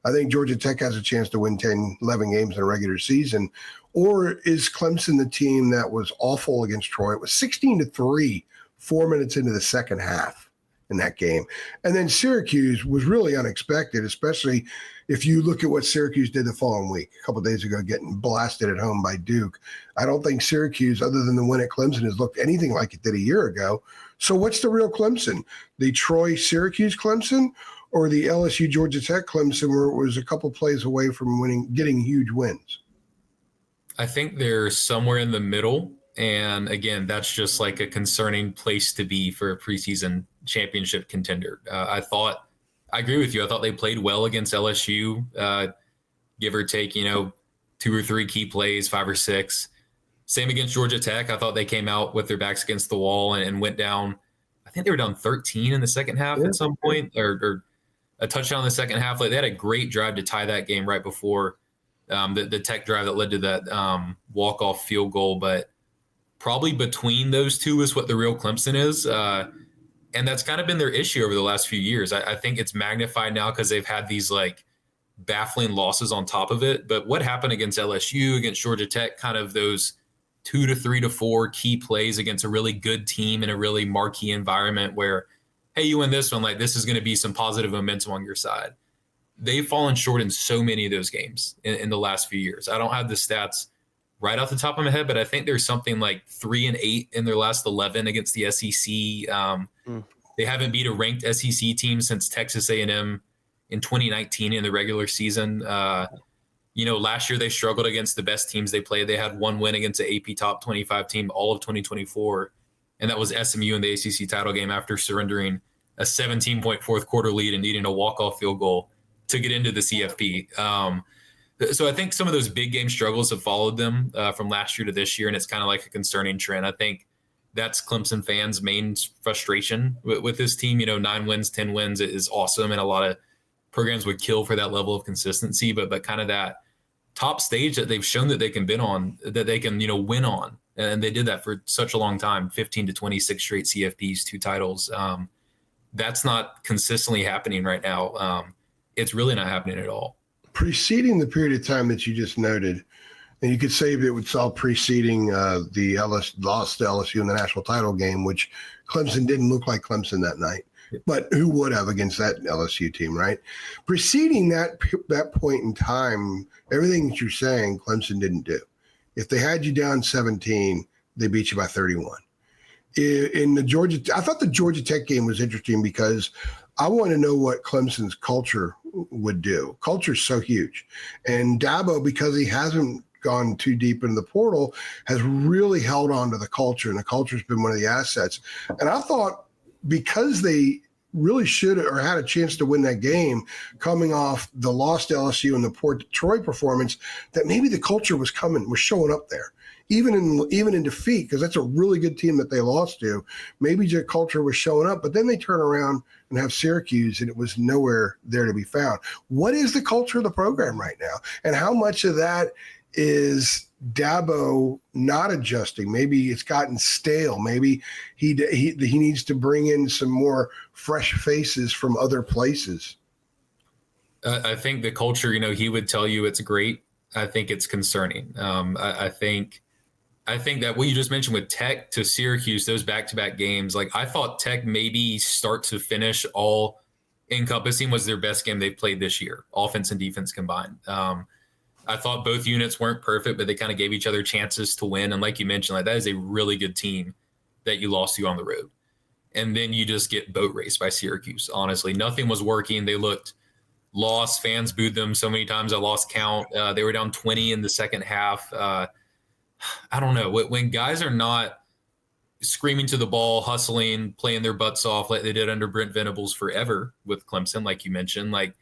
I think Georgia Tech has a chance to win 10, 11 games in a regular season. Or is Clemson the team that was awful against Troy? It was 16-3, 4 minutes into the second half in that game. And then Syracuse was really unexpected, especially if you look at what Syracuse did the following week, a couple of days ago, getting blasted at home by Duke. I don't think Syracuse, other than the win at Clemson, has looked anything like it did a year ago. So what's the real Clemson? The Troy-Syracuse Clemson or the LSU-Georgia Tech Clemson, where it was a couple plays away from getting huge wins? I think they're somewhere in the middle. And again, that's just like a concerning place to be for a preseason championship contender. I agree with you. I thought they played well against LSU, give or take, 2 or 3 key plays, 5 or 6. Same against Georgia Tech. I thought they came out with their backs against the wall and went down. I think they were down 13 in the second half at some point, or a touchdown in the second half. Like, they had a great drive to tie that game right before the Tech drive that led to that walk-off field goal. But probably between those two is what the real Clemson is. And that's kind of been their issue over the last few years. I think it's magnified now because they've had these like baffling losses on top of it. But what happened against LSU, against Georgia Tech, kind of those 2 to 3 to 4 key plays against a really good team in a really marquee environment where, hey, you win this one, like this is going to be some positive momentum on your side. They've fallen short in so many of those games in the last few years. I don't have the stats right off the top of my head, but I think there's something like 3-8 in their last 11 against the SEC. They haven't beat a ranked SEC team since Texas A&M in 2019 in the regular season. Last year they struggled against the best teams they played. They had 1 win against the AP top 25 team all of 2024. and that was SMU in the ACC title game after surrendering a 17-point fourth quarter lead and needing a walk-off field goal to get into the CFP. So I think some of those big game struggles have followed them from last year to this year, and it's kind of like a concerning trend. I think that's Clemson fans' main frustration with this team. 9 wins, 10 wins is awesome, and a lot of programs would kill for that level of consistency, but kind of that top stage that they've shown that they can win on, win on. And they did that for such a long time, 15 to 26 straight CFPs, 2 titles. That's not consistently happening right now. It's really not happening at all. Preceding the period of time that you just noted, and you could say that it was all preceding the loss to LSU in the national title game, which Clemson didn't look like Clemson that night. But who would have against that LSU team, right? Preceding that point in time, everything that you're saying, Clemson didn't do. If they had you down 17, they beat you by 31. In the Georgia, I thought the Georgia Tech game was interesting because I want to know what Clemson's culture would do. Culture's so huge. And Dabo, because he hasn't gone too deep into the portal, has really held on to the culture, and the culture's been one of the assets. And I thought because they really should or had a chance to win that game coming off the loss to LSU and the poor Detroit performance, that maybe the culture was showing up there. Even in defeat, because that's a really good team that they lost to, maybe the culture was showing up, but then they turn around and have Syracuse, and it was nowhere there to be found. What is the culture of the program right now? And how much of that is Dabo not adjusting? Maybe it's gotten stale. Maybe he needs to bring in some more fresh faces from other places. I think the culture, he would tell you it's great. I think it's concerning. I think that what you just mentioned with Tech to Syracuse, those back-to-back games, like I thought Tech maybe start to finish all encompassing was their best game they've played this year, offense and defense combined. I thought both units weren't perfect, but they kind of gave each other chances to win. And like you mentioned, like that is a really good team that you lost to on the road. And then you just get boat raced by Syracuse. Honestly, nothing was working. They looked lost. Fans booed them so many times I lost count. They were down 20 in the second half. I don't know. When guys are not screaming to the ball, hustling, playing their butts off like they did under Brent Venables forever with Clemson, like you mentioned, like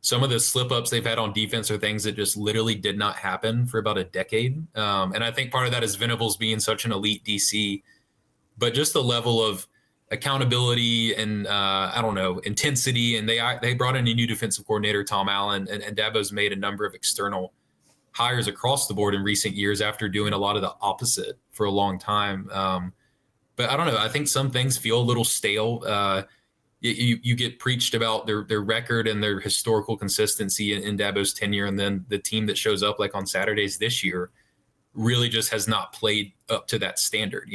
some of the slip-ups they've had on defense are things that just literally did not happen for about a decade. And I think part of that is Venables being such an elite DC, but just the level of accountability and, intensity. And they brought in a new defensive coordinator, Tom Allen, and Dabo's made a number of external hires across the board in recent years after doing a lot of the opposite for a long time. But I don't know. I think some things feel a little stale. You get preached about their record and their historical consistency in Dabo's tenure. And then the team that shows up like on Saturdays this year really just has not played up to that standard.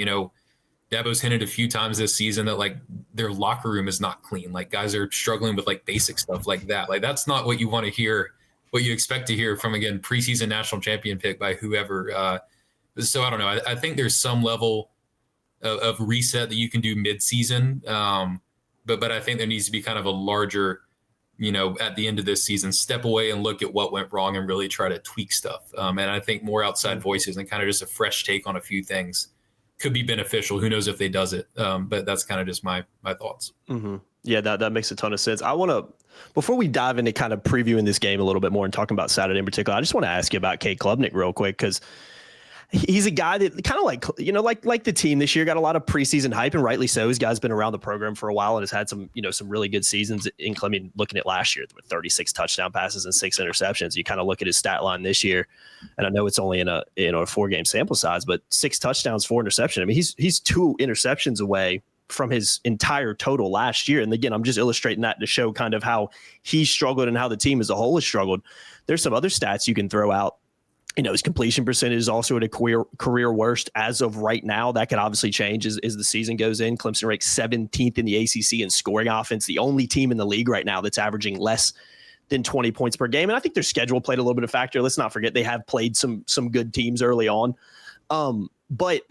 Dabo's hinted a few times this season that like their locker room is not clean. Like guys are struggling with like basic stuff like that. Like that's not what you want to hear, what you expect to hear from, again, preseason national champion pick by whoever. So I don't know. I think there's some level of reset that you can do mid-season. But I think there needs to be kind of a larger, at the end of this season, step away and look at what went wrong and really try to tweak stuff. And I think more outside voices and kind of just a fresh take on a few things could be beneficial. Who knows if they does it? But that's kind of just my thoughts. Mm-hmm. Yeah, that makes a ton of sense. I want to, before we dive into kind of previewing this game a little bit more and talking about Saturday in particular, I just want to ask you about Cade Klubnik real quick, because he's a guy that kind of like the team this year got a lot of preseason hype, and rightly so. His guy's been around the program for a while and has had some really good seasons. Including looking at last year with 36 touchdown passes and 6 interceptions. You kind of look at his stat line this year, and I know it's only in a 4-game sample size, but 6 touchdowns, 4 interceptions. I mean, he's 2 interceptions away from his entire total last year. And again, I'm just illustrating that to show kind of how he struggled and how the team as a whole has struggled. There's some other stats you can throw out. His completion percentage is also at a career worst as of right now. That could obviously change as the season goes in. Clemson ranks 17th in the ACC in scoring offense, the only team in the league right now that's averaging less than 20 points per game. And I think their schedule played a little bit of factor. Let's not forget they have played some good teams early on. But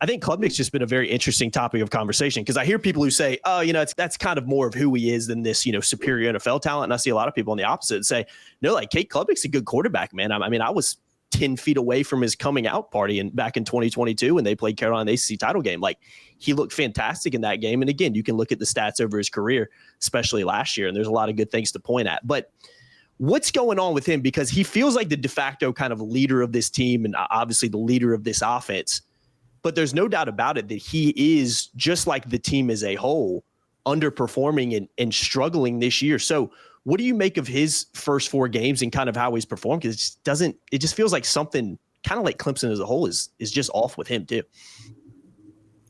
I think Klubnik's just been a very interesting topic of conversation, because I hear people who say, that's kind of more of who he is than this, superior NFL talent. And I see a lot of people on the opposite say, no, like Cade Klubnik's a good quarterback, man. I mean, I was 10 feet away from his coming out party back in 2022 when they played Carolina in the ACC title game. Like, he looked fantastic in that game. And again, you can look at the stats over his career, especially last year, and there's a lot of good things to point at. But what's going on with him? Because he feels like the de facto kind of leader of this team and obviously the leader of this offense. But there's no doubt about it that he is, just like the team as a whole, underperforming and struggling this year. So what do you make of his first 4 games and kind of how he's performed? Because it just feels like something kind of like Clemson as a whole is just off with him too.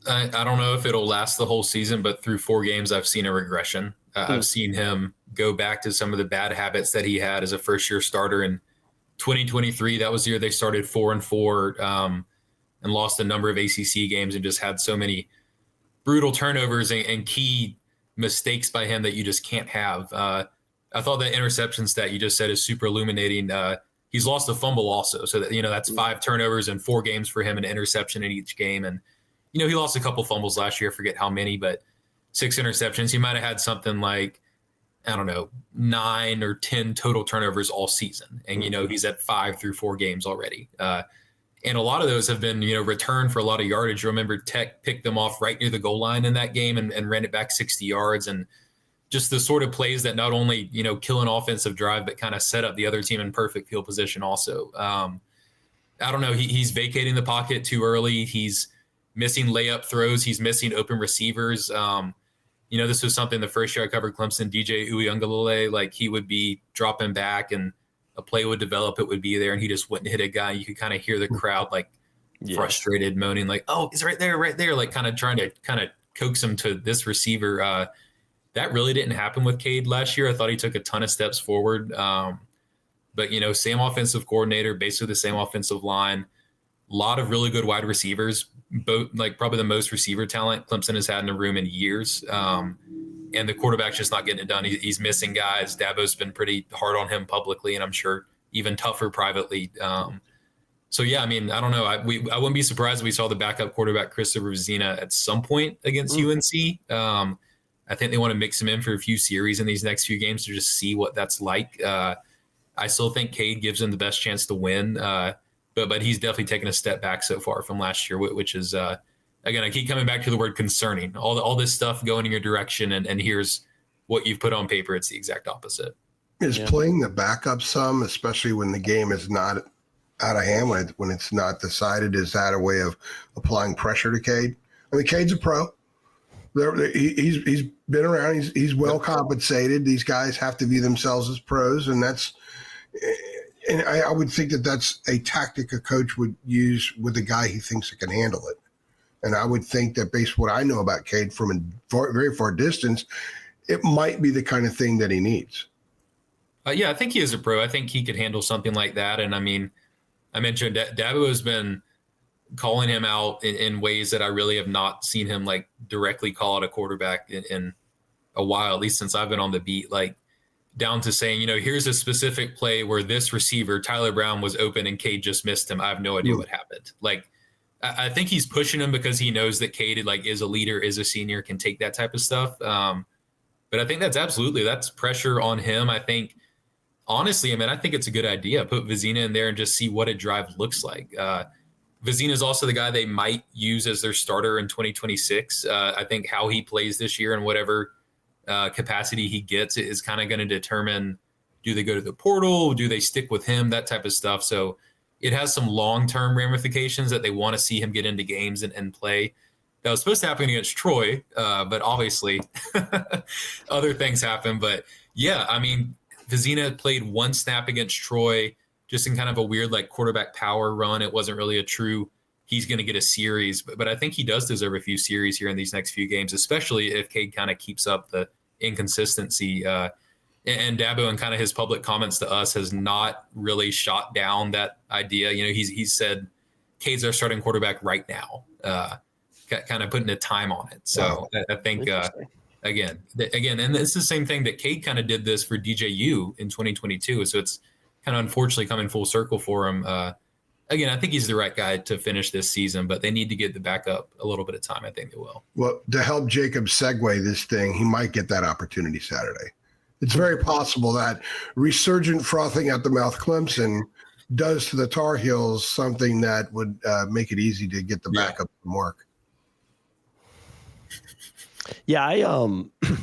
I don't know if it'll last the whole season, but through 4 games, I've seen a regression. I've seen him go back to some of the bad habits that he had as a first-year starter in 2023. That was the year they started 4-4 and lost a number of ACC games and just had so many brutal turnovers and key mistakes by him that you just can't have. I thought that interception stat you just said is super illuminating. He's lost a fumble also. So that, that's 5 turnovers in 4 games for him, an interception in each game. And, he lost a couple fumbles last year. I forget how many, but 6 interceptions. He might have had something like, 9 or 10 total turnovers all season. And, he's at 5 through 4 games already. And a lot of those have been, returned for a lot of yardage. Remember, Tech picked them off right near the goal line in that game and ran it back 60 yards. And just the sort of plays that not only, kill an offensive drive, but kind of set up the other team in perfect field position also. I don't know. He's vacating the pocket too early. He's missing layup throws. He's missing open receivers. This was something the first year I covered Clemson, DJ Uiagalelei, like he would be dropping back and a play would develop, it would be there, and he just wouldn't hit a guy. You could kind of hear the crowd frustrated, moaning like, oh, it's right there, like kind of trying to kind of coax him to this receiver. That really didn't happen with Cade last year. I thought he took a ton of steps forward. But, same offensive coordinator, basically the same offensive line, a lot of really good wide receivers, both like probably the most receiver talent Clemson has had in a room in years. And the quarterback's just not getting it done. He's missing guys. Dabo's been pretty hard on him publicly, and I'm sure even tougher privately. So, yeah, I don't know. I wouldn't be surprised if we saw the backup quarterback, Christopher Vizina, at some point against UNC. I think they want to mix him in for a few series in these next few games to just see what that's like. I still think Cade gives him the best chance to win, but he's definitely taken a step back so far from last year, which is, again, I keep coming back to the word concerning. All this stuff going in your direction, and here's what you've put on paper. It's the exact opposite. Is playing the backup some, especially when the game is not out of hand, when it's not decided, is that a way of applying pressure to Cade? Cade's a pro. He's been around. He's well compensated. These guys have to view themselves as pros, and I would think that that's a tactic a coach would use with a guy he thinks that can handle it. And I would think that based on what I know about Cade from a very far distance, it might be the kind of thing that he needs. Yeah, I think he is a pro. I think he could handle something like that. And I mentioned Dabo has been calling him out in ways that I really have not seen him like directly call out a quarterback in a while, at least since I've been on the beat, like down to saying, here's a specific play where this receiver, Tyler Brown, was open and Cade just missed him. I have no idea what happened. Like, I think he's pushing him because he knows that Cade is a leader, is a senior, can take that type of stuff. But I think that's pressure on him. I think, honestly, I think it's a good idea. Put Vizina in there and just see what a drive looks like. Vizina is also the guy they might use as their starter in 2026. I think how he plays this year and whatever capacity he gets is kind of going to determine, do they go to the portal? Do they stick with him? That type of stuff. So it has some long-term ramifications that they want to see him get into games and play. That was supposed to happen against Troy, but obviously other things happen. But yeah, Vizina played 1 snap against Troy, just in kind of a weird like quarterback power run. It wasn't really a true, he's going to get a series, but I think he does deserve a few series here in these next few games, especially if Cade kind of keeps up the inconsistency. And Dabo, and kind of his public comments to us, has not really shot down that idea. He's said Cade's our starting quarterback right now, kind of putting a time on it. So wow. I think, again, and it's the same thing that Cade kind of did this for DJU in 2022. So it's kind of unfortunately coming full circle for him. Again, I think he's the right guy to finish this season, but they need to get the backup a little bit of time. I think they will. Well, to help Jacob segue this thing, he might get that opportunity Saturday. It's very possible that resurgent, frothing at the mouth Clemson does to the Tar Heels something that would make it easy to get the back up the mark. Yeah,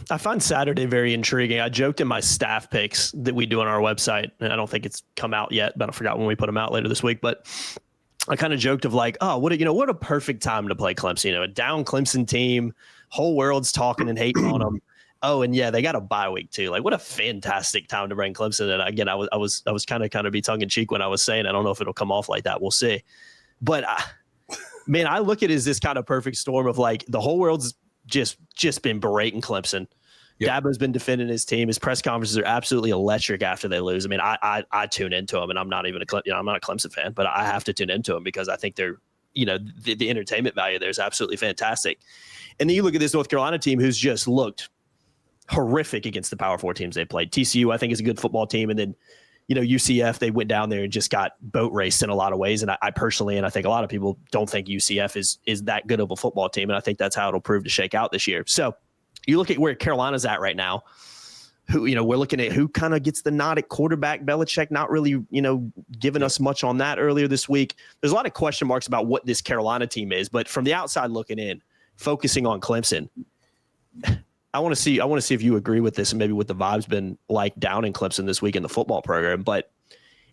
I find Saturday very intriguing. I joked in my staff picks that we do on our website, and I don't think it's come out yet, but I forgot when we put them out later this week. But I kind of joked of like, oh, what a perfect time to play Clemson. A down Clemson team, whole world's talking and hating on them. Oh, and yeah, they got a bye week too. Like, what a fantastic time to bring Clemson. And again, I was kind of be tongue in cheek when I was saying, I don't know if it'll come off like that. We'll see. But man, I look at it as this kind of perfect storm of like the whole world's just been berating Clemson. Yep. Dabo's been defending his team. His press conferences are absolutely electric after they lose. I mean, I tune into them, and I'm not even I'm not a Clemson fan, but I have to tune into them because I think they're, the entertainment value there is absolutely fantastic. And then you look at this North Carolina team who's just looked horrific against the Power 4 teams they played. TCU, I think, is a good football team, and then UCF, they went down there and just got boat raced in a lot of ways. And I personally, and I think a lot of people don't think UCF is that good of a football team. And I think that's how it'll prove to shake out this year. So you look at where Carolina's at right now, who, we're looking at who kind of gets the nod at quarterback. Belichick not really, giving us much on that earlier this week. There's a lot of question marks about what this Carolina team is, but from the outside looking in, focusing on Clemson, I want to see if you agree with this and maybe what the vibe's been like down in Clemson this week in the football program. But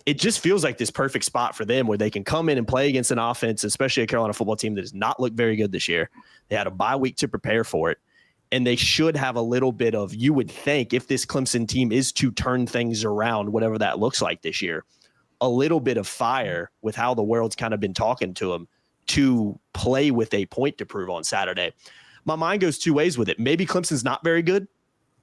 it just feels like this perfect spot for them where they can come in and play against an offense, especially a Carolina football team that has not looked very good this year. They had a bye week to prepare for it. And they should have a little bit of, you would think, if this Clemson team is to turn things around, whatever that looks like this year, a little bit of fire with how the world's kind of been talking to them to play with a point to prove on Saturday. My mind goes two ways with it. Maybe Clemson's not very good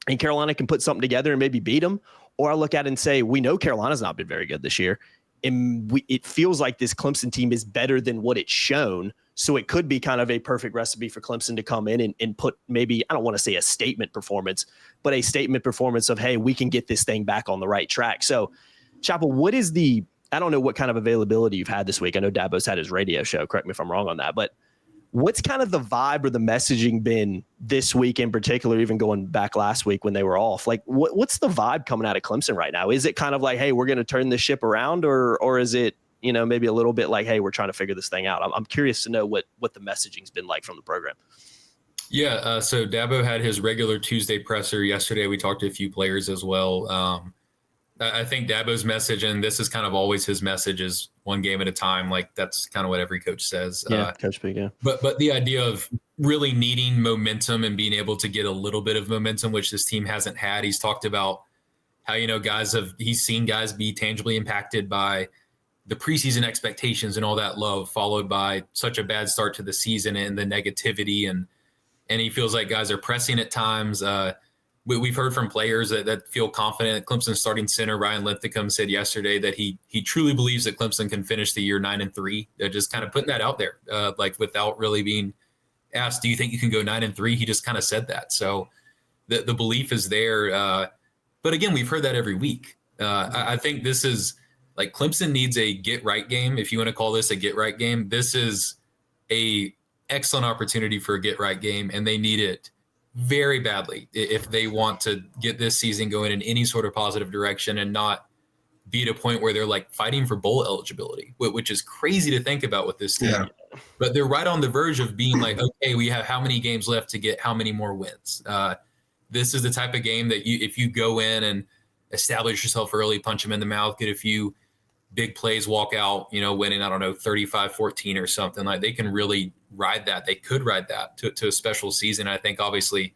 and Carolina can put something together and maybe beat them. Or I look at it and say, we know Carolina's not been very good this year. And it feels like this Clemson team is better than what it's shown. So it could be kind of a perfect recipe for Clemson to come in and put maybe, I don't want to say a statement performance, but a statement performance of, hey, we can get this thing back on the right track. So, Chappell, what is I don't know what kind of availability you've had this week. I know Dabo's had his radio show. Correct me if I'm wrong on that, but what's kind of the vibe or the messaging been this week in particular, even going back last week when they were off? Like, what's the vibe coming out of Clemson right now? Is it kind of like, hey, we're going to turn this ship around, or is it, maybe a little bit like, hey, we're trying to figure this thing out? I'm curious to know what the messaging's been like from the program. Yeah, so Dabo had his regular Tuesday presser yesterday. We talked to a few players as well. I think Dabo's message, and this is kind of always his message, is one game at a time. Like, that's kind of what every coach says. Yeah, Coach P, yeah. But the idea of really needing momentum and being able to get a little bit of momentum, which this team hasn't had. He's talked about how, he's seen guys be tangibly impacted by the preseason expectations and all that love, followed by such a bad start to the season and the negativity. And he feels like guys are pressing at times. We've heard from players that feel confident. Clemson's starting center Ryan Linthicum said yesterday that he truly believes that Clemson can finish the year 9-3. They're just kind of putting that out there, like without really being asked, do you think you can go 9-3? He just kind of said that. So the belief is there. But again, we've heard that every week. I think this is like Clemson needs a get right game. If you want to call this a get right game, this is a excellent opportunity for a get right game, and they need it very badly if they want to get this season going in any sort of positive direction and not be at a point where they're like fighting for bowl eligibility, which is crazy to think about with this team. Yeah. But they're right on the verge of being like, okay, we have how many games left to get how many more wins. This is the type of game that if you go in and establish yourself early, punch them in the mouth, get a few big plays, walk out, winning, 35-14 or something, like they can really ride that. They could ride that to a special season. I think obviously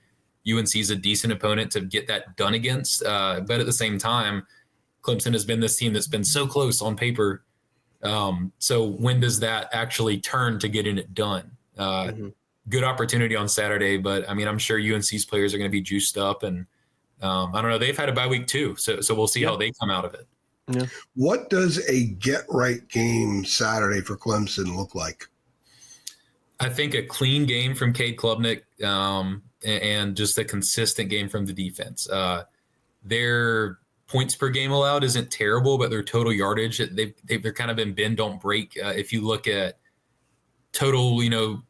UNC is a decent opponent to get that done against. But at the same time, Clemson has been this team that's been so close on paper. So when does that actually turn to getting it done? Good opportunity on Saturday, but I'm sure UNC's players are going to be juiced up, and I don't know. They've had a bye week too, so we'll see how they come out of it. Yeah. What does a get right game Saturday for Clemson look like? I think a clean game from Cade Klubnik, and just a consistent game from the defense. Their points per game allowed isn't terrible, but their total yardage, they're kind of in bend don't break. If you look at total,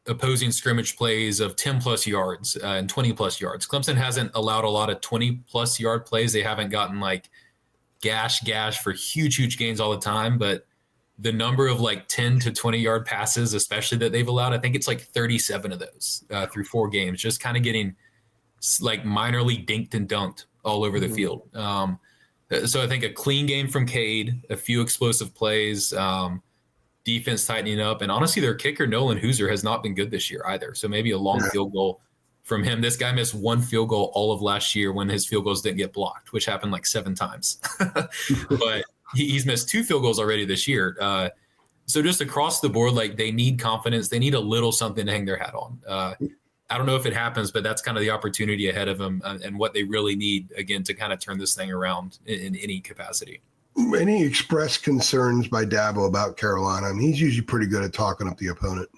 opposing scrimmage plays of 10 plus yards and 20 plus yards, Clemson hasn't allowed a lot of 20 plus yard plays. They haven't gotten like gash for huge gains all the time, but the number of like 10 to 20-yard passes, especially that they've allowed, I think it's like 37 of those through 4 games, just kind of getting like minorly dinked and dunked all over the field. So I think a clean game from Cade, a few explosive plays, defense tightening up, and honestly, their kicker, Nolan Hooser, has not been good this year either. So maybe a long field goal from him. This guy missed 1 field goal all of last year when his field goals didn't get blocked, which happened like 7 times. But he's missed 2 field goals already this year. So just across the board, like they need confidence. They need a little something to hang their hat on. I don't know if it happens, but that's kind of the opportunity ahead of them and what they really need, again, to kind of turn this thing around in any capacity. Any expressed concerns by Dabo about Carolina? I mean, he's usually pretty good at talking up the opponent.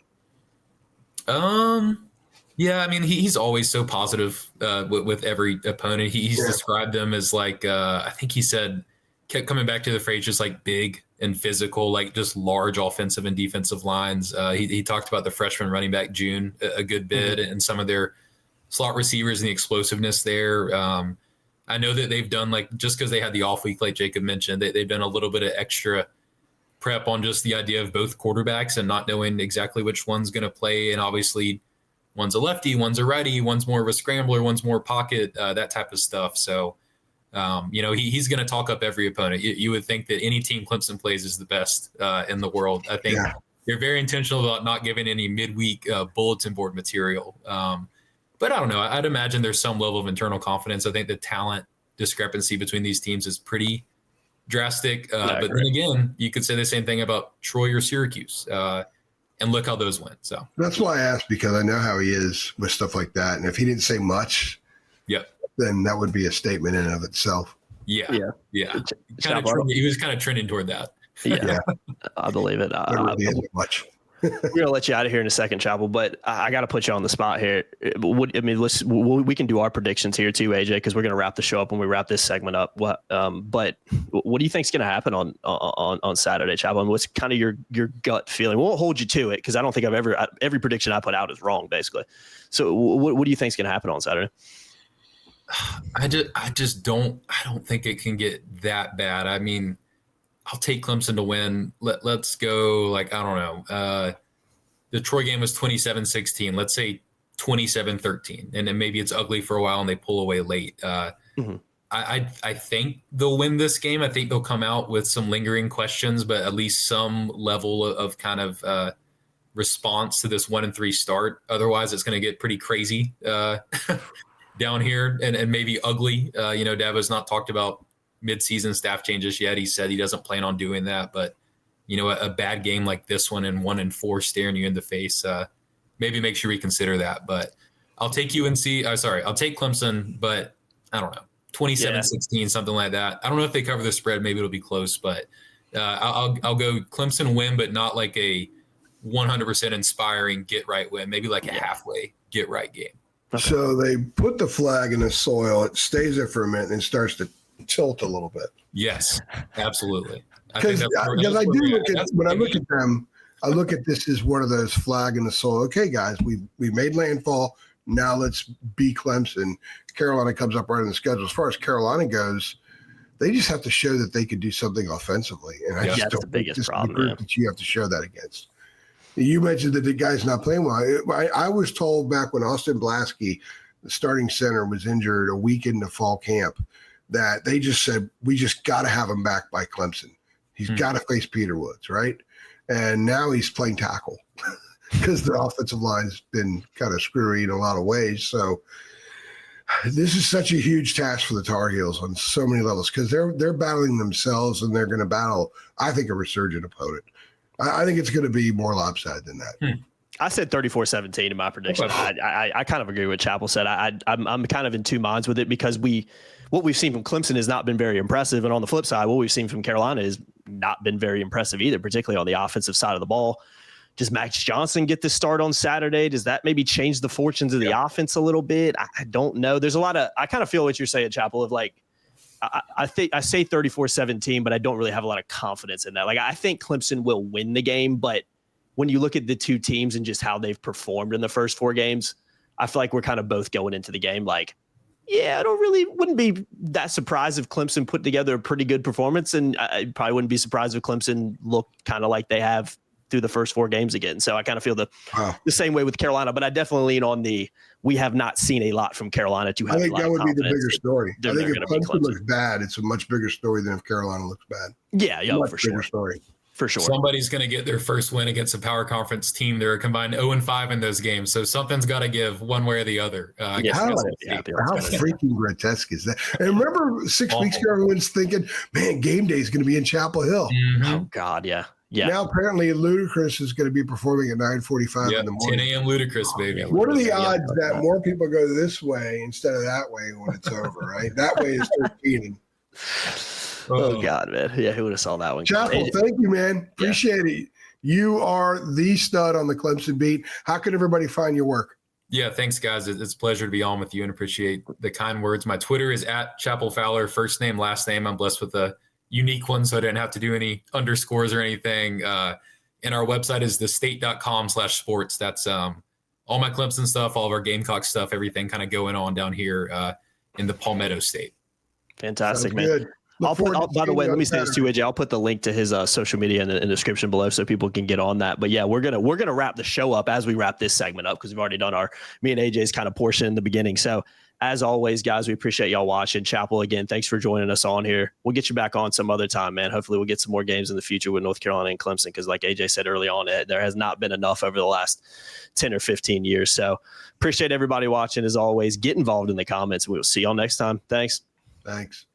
Yeah, I mean, he's always so positive with every opponent. He's described them as like, I think he said, kept coming back to the phrase, just like big and physical, like just large offensive and defensive lines. He talked about the freshman running back June a good bit and some of their slot receivers and the explosiveness there. I know that they've done, like, just because they had the off week, like Jacob mentioned, they've done a little bit of extra prep on just the idea of both quarterbacks and not knowing exactly which one's going to play. And obviously one's a lefty, one's a righty, one's more of a scrambler, one's more pocket, that type of stuff. So, he's going to talk up every opponent. You would think that any team Clemson plays is the best in the world. I think they're very intentional about not giving any midweek bulletin board material. But I don't know. I'd imagine there's some level of internal confidence. I think the talent discrepancy between these teams is pretty drastic. But then again, you could say the same thing about Troy or Syracuse. And look how those went. So that's why I asked, because I know how he is with stuff like that. And if he didn't say much, then that would be a statement in and of itself. Yeah. He was kind of trending toward that. Yeah. I believe it. Much. We're gonna let you out of here in a second, Chapel, but I got to put you on the spot here. We can do our predictions here too, AJ, because we're gonna wrap the show up when we wrap this segment up. But what do you think's gonna happen on Saturday, Chapel? And what's kind of your gut feeling? We won't hold you to it because I don't think every prediction I put out is wrong, basically. So what do you think's gonna happen on Saturday? I don't think it can get that bad. I mean, I'll take Clemson to win. Let's go, like, I don't know. The Troy game was 27-16. Let's say 27-13. And then maybe it's ugly for a while and they pull away late. I think they'll win this game. I think they'll come out with some lingering questions, but at least some level of kind of response to this 1-3 start. Otherwise, it's going to get pretty crazy down here and maybe ugly. Dabo's not talked about midseason staff changes yet. He said he doesn't plan on doing that, but a bad game like this one and 1-4 staring you in the face, maybe makes you reconsider that. But I'll take UNC. I'll take Clemson, but I don't know, 27-16, something like that. I don't know if they cover the spread. Maybe it'll be close, but I'll go Clemson win, but not like a 100% inspiring get right win. Maybe like a halfway get right game. Okay. So they put the flag in the soil. It stays there for a minute and starts to tilt a little bit. Yes, absolutely. Because I look at them, I look at this as one of those flag in the soil. Okay, guys, we made landfall. Now let's be Clemson. Carolina comes up right in the schedule. As far as Carolina goes, they just have to show that they could do something offensively. And I just that's the biggest problem. The group that you have to show that against. You mentioned that the guy's not playing well. I was told back when Austin Blasky, the starting center, was injured a week into fall camp, that they just said, we just got to have him back by Clemson. He's got to face Peter Woods, right? And now he's playing tackle because the offensive line's been kind of screwy in a lot of ways. So this is such a huge task for the Tar Heels on so many levels because they're battling themselves and they're going to battle, I think, a resurgent opponent. I think it's going to be more lopsided than that. I said 34-17 in my prediction. I kind of agree with Chappell said. I'm kind of in two minds with it because what we've seen from Clemson has not been very impressive. And on the flip side, what we've seen from Carolina has not been very impressive either, particularly on the offensive side of the ball. Does Max Johnson get this start on Saturday? Does that maybe change the fortunes of the offense a little bit? I don't know. There's a lot of – I kind of feel what you're saying, Chappell, of like I think I say 34-17, but I don't really have a lot of confidence in that. Like I think Clemson will win the game, but when you look at the two teams and just how they've performed in the first 4 games, I feel like we're kind of both going into the game like Yeah, I wouldn't be that surprised if Clemson put together a pretty good performance, and I probably wouldn't be surprised if Clemson looked kind of like they have through the first 4 games again. So I kind of feel the same way with Carolina, but I definitely lean on we have not seen a lot from Carolina to have. I think that would be the bigger story. I think if Clemson looks bad, it's a much bigger story than if Carolina looks bad. Yeah, for sure. Story. For sure. Somebody's going to get their first win against a power conference team. They're combined 0-5 in those games. So something's got to give one way or the other. How freaking grotesque is that? And remember 6 weeks ago, everyone's thinking, man, game day is going to be in Chapel Hill. Mm-hmm. Oh, God, yeah. Yeah. Now, apparently, Ludacris is going to be performing at 9:45 in the morning. 10 a.m. Ludacris, baby. What are the odds that more people go this way instead of that way when it's over, right? That way is 13. Oh, God, man. Yeah, who would have saw that one? Chapel, thank you, man. Appreciate it. You are the stud on the Clemson beat. How can everybody find your work? Yeah, thanks, guys. It's a pleasure to be on with you and appreciate the kind words. My Twitter is @ChapelFowler, first name, last name. I'm blessed with a unique one, so I didn't have to do any underscores or anything. And our website is thestate.com/sports. That's all my Clemson stuff, all of our Gamecock stuff, everything kind of going on down here in the Palmetto State. Fantastic, man. Good. By the way, let me say this too, AJ. I'll put the link to his social media in the description below so people can get on that. But yeah, we're gonna wrap the show up as we wrap this segment up because we've already done me and AJ's kind of portion in the beginning. So as always, guys, we appreciate y'all watching. Chapel, again, thanks for joining us on here. We'll get you back on some other time, man. Hopefully we'll get some more games in the future with North Carolina and Clemson because like AJ said early on, there has not been enough over the last 10 or 15 years. So appreciate everybody watching as always. Get involved in the comments. We'll see y'all next time. Thanks. Thanks.